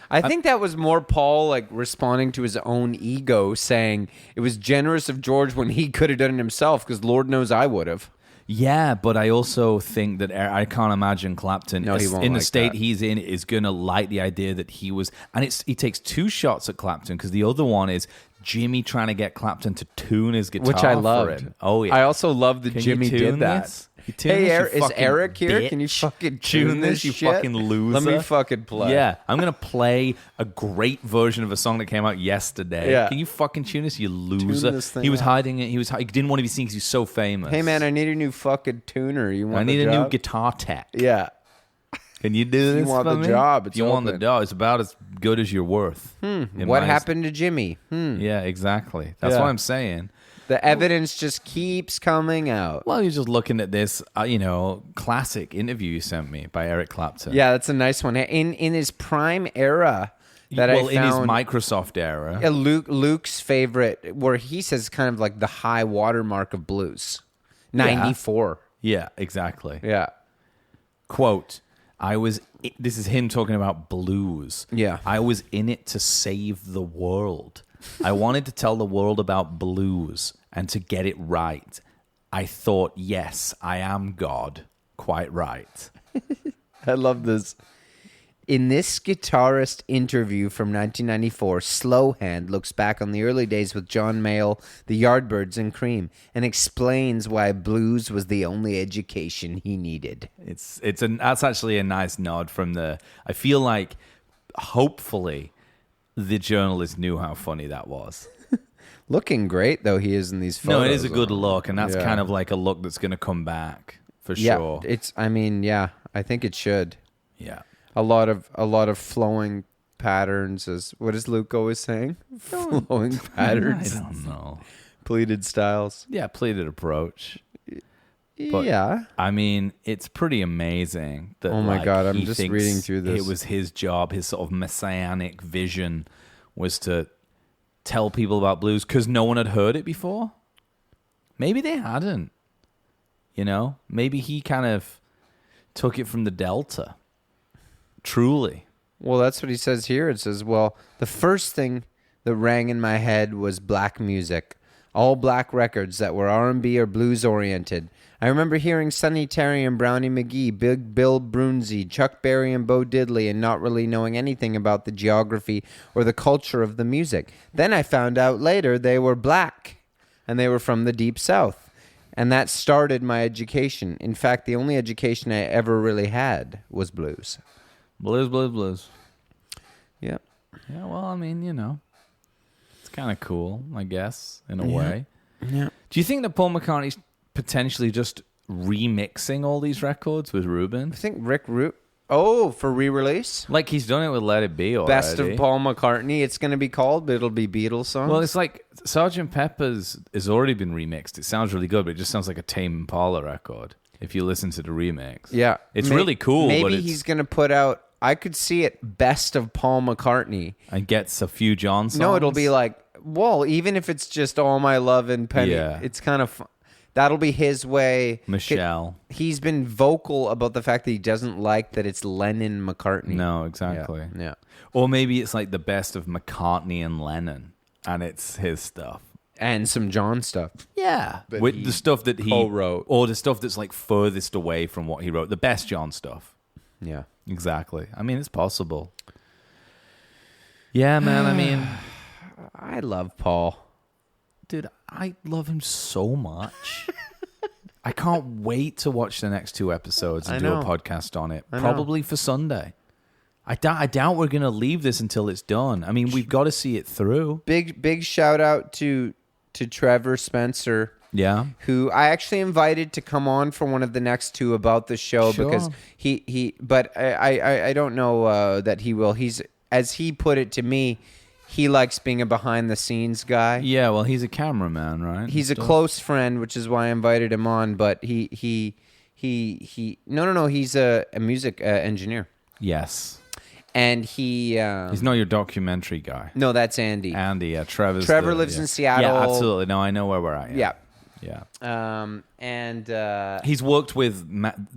I think that was more Paul, like, responding to his own ego, saying it was generous of George when he could have done it himself, because Lord knows I would have. Yeah, but I also think that I can't imagine Clapton, in the state he's in, is going to like the idea that he was... And he takes two shots at Clapton, because the other one is Jimmy trying to get Clapton to tune his guitar Which I loved. for him. Oh, yeah. I also love that Jimmy did that. Hey, is Eric here? Bitch. Can you fucking tune this you shit? fucking loser? Let me fucking play. Yeah, I'm going to play a great version of a song that came out yesterday. Yeah. Can you fucking tune this, you loser? This thing he was out. hiding it. He didn't want to be seen because he's so famous. Hey, man, I need a new fucking tuner. You want I need the a job? new guitar tech. Yeah. Can you do this? You want for the me? job? If you want the job, it's about as good as you're worth. What happened to Jimmy? Yeah, exactly. That's what I'm saying. The evidence just keeps coming out. Well, you're just looking at this, classic interview you sent me by Eric Clapton. Yeah, that's a nice one. In his prime era, in his Microsoft era, Luke's favorite, where he says kind of like the high watermark of blues, 94. Yeah, exactly. Yeah. Quote, this is him talking about blues. Yeah. I was in it to save the world. I wanted to tell the world about blues and to get it right. I thought, yes, I am God. Quite right. I love this. In this guitarist interview from 1994, Slowhand looks back on the early days with John Mayall, the Yardbirds, and Cream, and explains why blues was the only education he needed. That's actually a nice nod from the... I feel like, hopefully, the journalist knew how funny that was. Looking great, though, he is in these photos. No, it is a good look, and that's kind of like a look that's going to come back, for sure. I think it should. Yeah. A lot of flowing patterns. What is Luke always saying? Flowing patterns. I don't know. Pleated styles. Yeah, pleated approach. But, yeah. I mean, it's pretty amazing that. Oh my God, I'm he just thinks reading through this. It was his job, his sort of messianic vision was to tell people about blues because no one had heard it before. Maybe they hadn't. Maybe he kind of took it from the Delta. Truly. Well, that's what he says here. It says, well, the first thing that rang in my head was black music. All black records that were R&B or blues oriented. I remember hearing Sonny Terry and Brownie McGee, Big Bill Broonzy, Chuck Berry and Bo Diddley, and not really knowing anything about the geography or the culture of the music. Then I found out later they were black, and they were from the Deep South. And that started my education. In fact, the only education I ever really had was blues. Blues. Yep. Yeah, well, I mean, it's kind of cool, I guess, in a way. Yeah. Do you think that Paul McCartney's potentially just remixing all these records with Rubin? I think Rick Rubin... Oh, for re-release? Like he's done it with Let It Be already. Best of Paul McCartney, it's going to be called, but it'll be Beatles songs. Well, it's like Sgt. Pepper's has already been remixed. It sounds really good, but it just sounds like a Tame Impala record if you listen to the remix. Yeah. It's really cool. Maybe but he's going to put out, I could see it, Best of Paul McCartney. And gets a few John songs. No, it'll be like, well, even if it's just All My Love and Penny, it's kind of fun. That'll be his way. Michelle. He's been vocal about the fact that he doesn't like that it's Lennon-McCartney. No, exactly. Yeah. Or maybe it's like the best of McCartney and Lennon, and it's his stuff. And some John stuff. Yeah. With the stuff that he co-wrote. Or the stuff that's like furthest away from what he wrote. The best John stuff. Yeah. Exactly. I mean, it's possible. Yeah, man. I mean, I love Paul. dude, I love him so much. I can't wait to watch the next 2 episodes and do a podcast on it. Probably for Sunday. I doubt we're going to leave this until it's done. I mean, we've got to see it through. Big shout out to Trevor Spencer. Yeah. Who I actually invited to come on for one of the next 2 about the show because but I don't know that he will. He's, as he put it to me, he likes being a behind the scenes guy. Yeah, well, he's a cameraman, right? He's a close friend, which is why I invited him on, but he's a music engineer. Yes. And he's not your documentary guy. No, that's Andy. Andy, yeah. Trevor lives in Seattle. Yeah, absolutely. No, I know where we're at. Yeah. Yeah. And he's worked with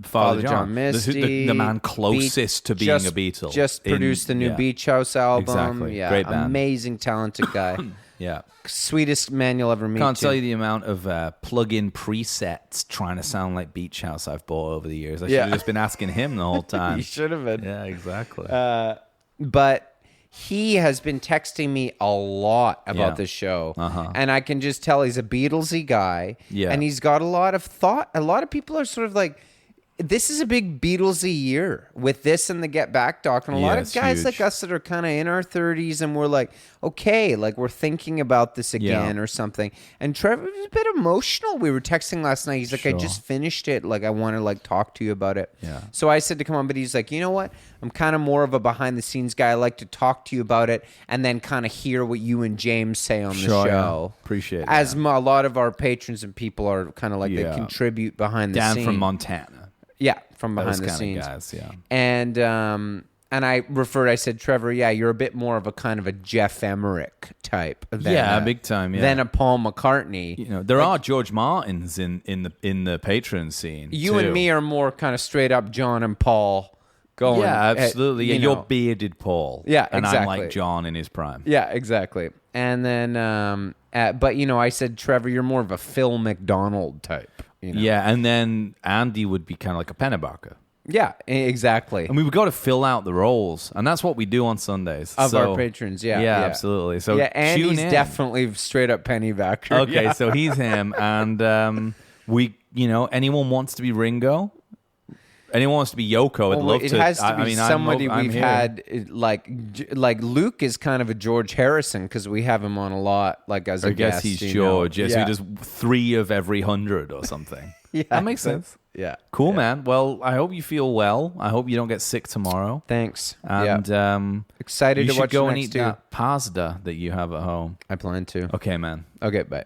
Father John Misty, the man closest to being a Beatle. Just produced the new Beach House album. Exactly. Yeah, great band. Amazing, talented guy. Yeah. Sweetest man you'll ever meet. Can't tell you the amount of plug-in presets trying to sound like Beach House I've bought over the years. I should have just been asking him the whole time. You should have been. Yeah, exactly. But he has been texting me a lot about this show. And I can just tell he's a Beatlesy guy. Yeah. And he's got a lot of thought. A lot of people are sort of like, this is a big Beatlesy year with this and the Get Back doc. And a lot of guys like us that are kind of in our 30s and we're like, okay, like we're thinking about this again or something. And Trevor was a bit emotional. We were texting last night. He's like, I just finished it. Like, I want to like talk to you about it. Yeah. So I said to come on, but he's like, you know what? I'm kind of more of a behind the scenes guy. I like to talk to you about it and then kind of hear what you and James say on the show. Yeah. Appreciate it. As a lot of our patrons and people are kind of like, they contribute behind the scenes. Dan from Montana. Yeah, from behind the scenes. Guys, yeah. And I said, Trevor, you're a bit more of a kind of a Jeff Emmerich type. Big time, yeah. Than a Paul McCartney. You know, there are George Martins in the patron scene. You and me are more kind of straight up John and Paul going. Yeah, absolutely. You're bearded Paul. Yeah, and exactly. I'm like John in his prime. Yeah, exactly. And then, but I said, Trevor, you're more of a Phil McDonald type. You know? Yeah, and then Andy would be kind of like a Pennebaker. Yeah, exactly. And we've got to fill out the roles, and that's what we do on Sundays. Of our patrons, yeah. Absolutely. So Andy's tune in. Definitely straight up Pennebaker. Okay, so he's him, and anyone wants to be Ringo? Anyone wants to be Yoko? I'd love to. It has to be somebody I'm we've had, like Luke is kind of a George Harrison because we have him on a lot, like as a guest. I guess he's George. Yes, he does 3 of every 100 or something. Yeah, that makes sense. Yeah, cool, man. Well, I hope you feel well. I hope you don't get sick tomorrow. Thanks. And excited to watch go the and next eat 2. that pasta that you have at home. I plan to. Okay, man. Okay, bye.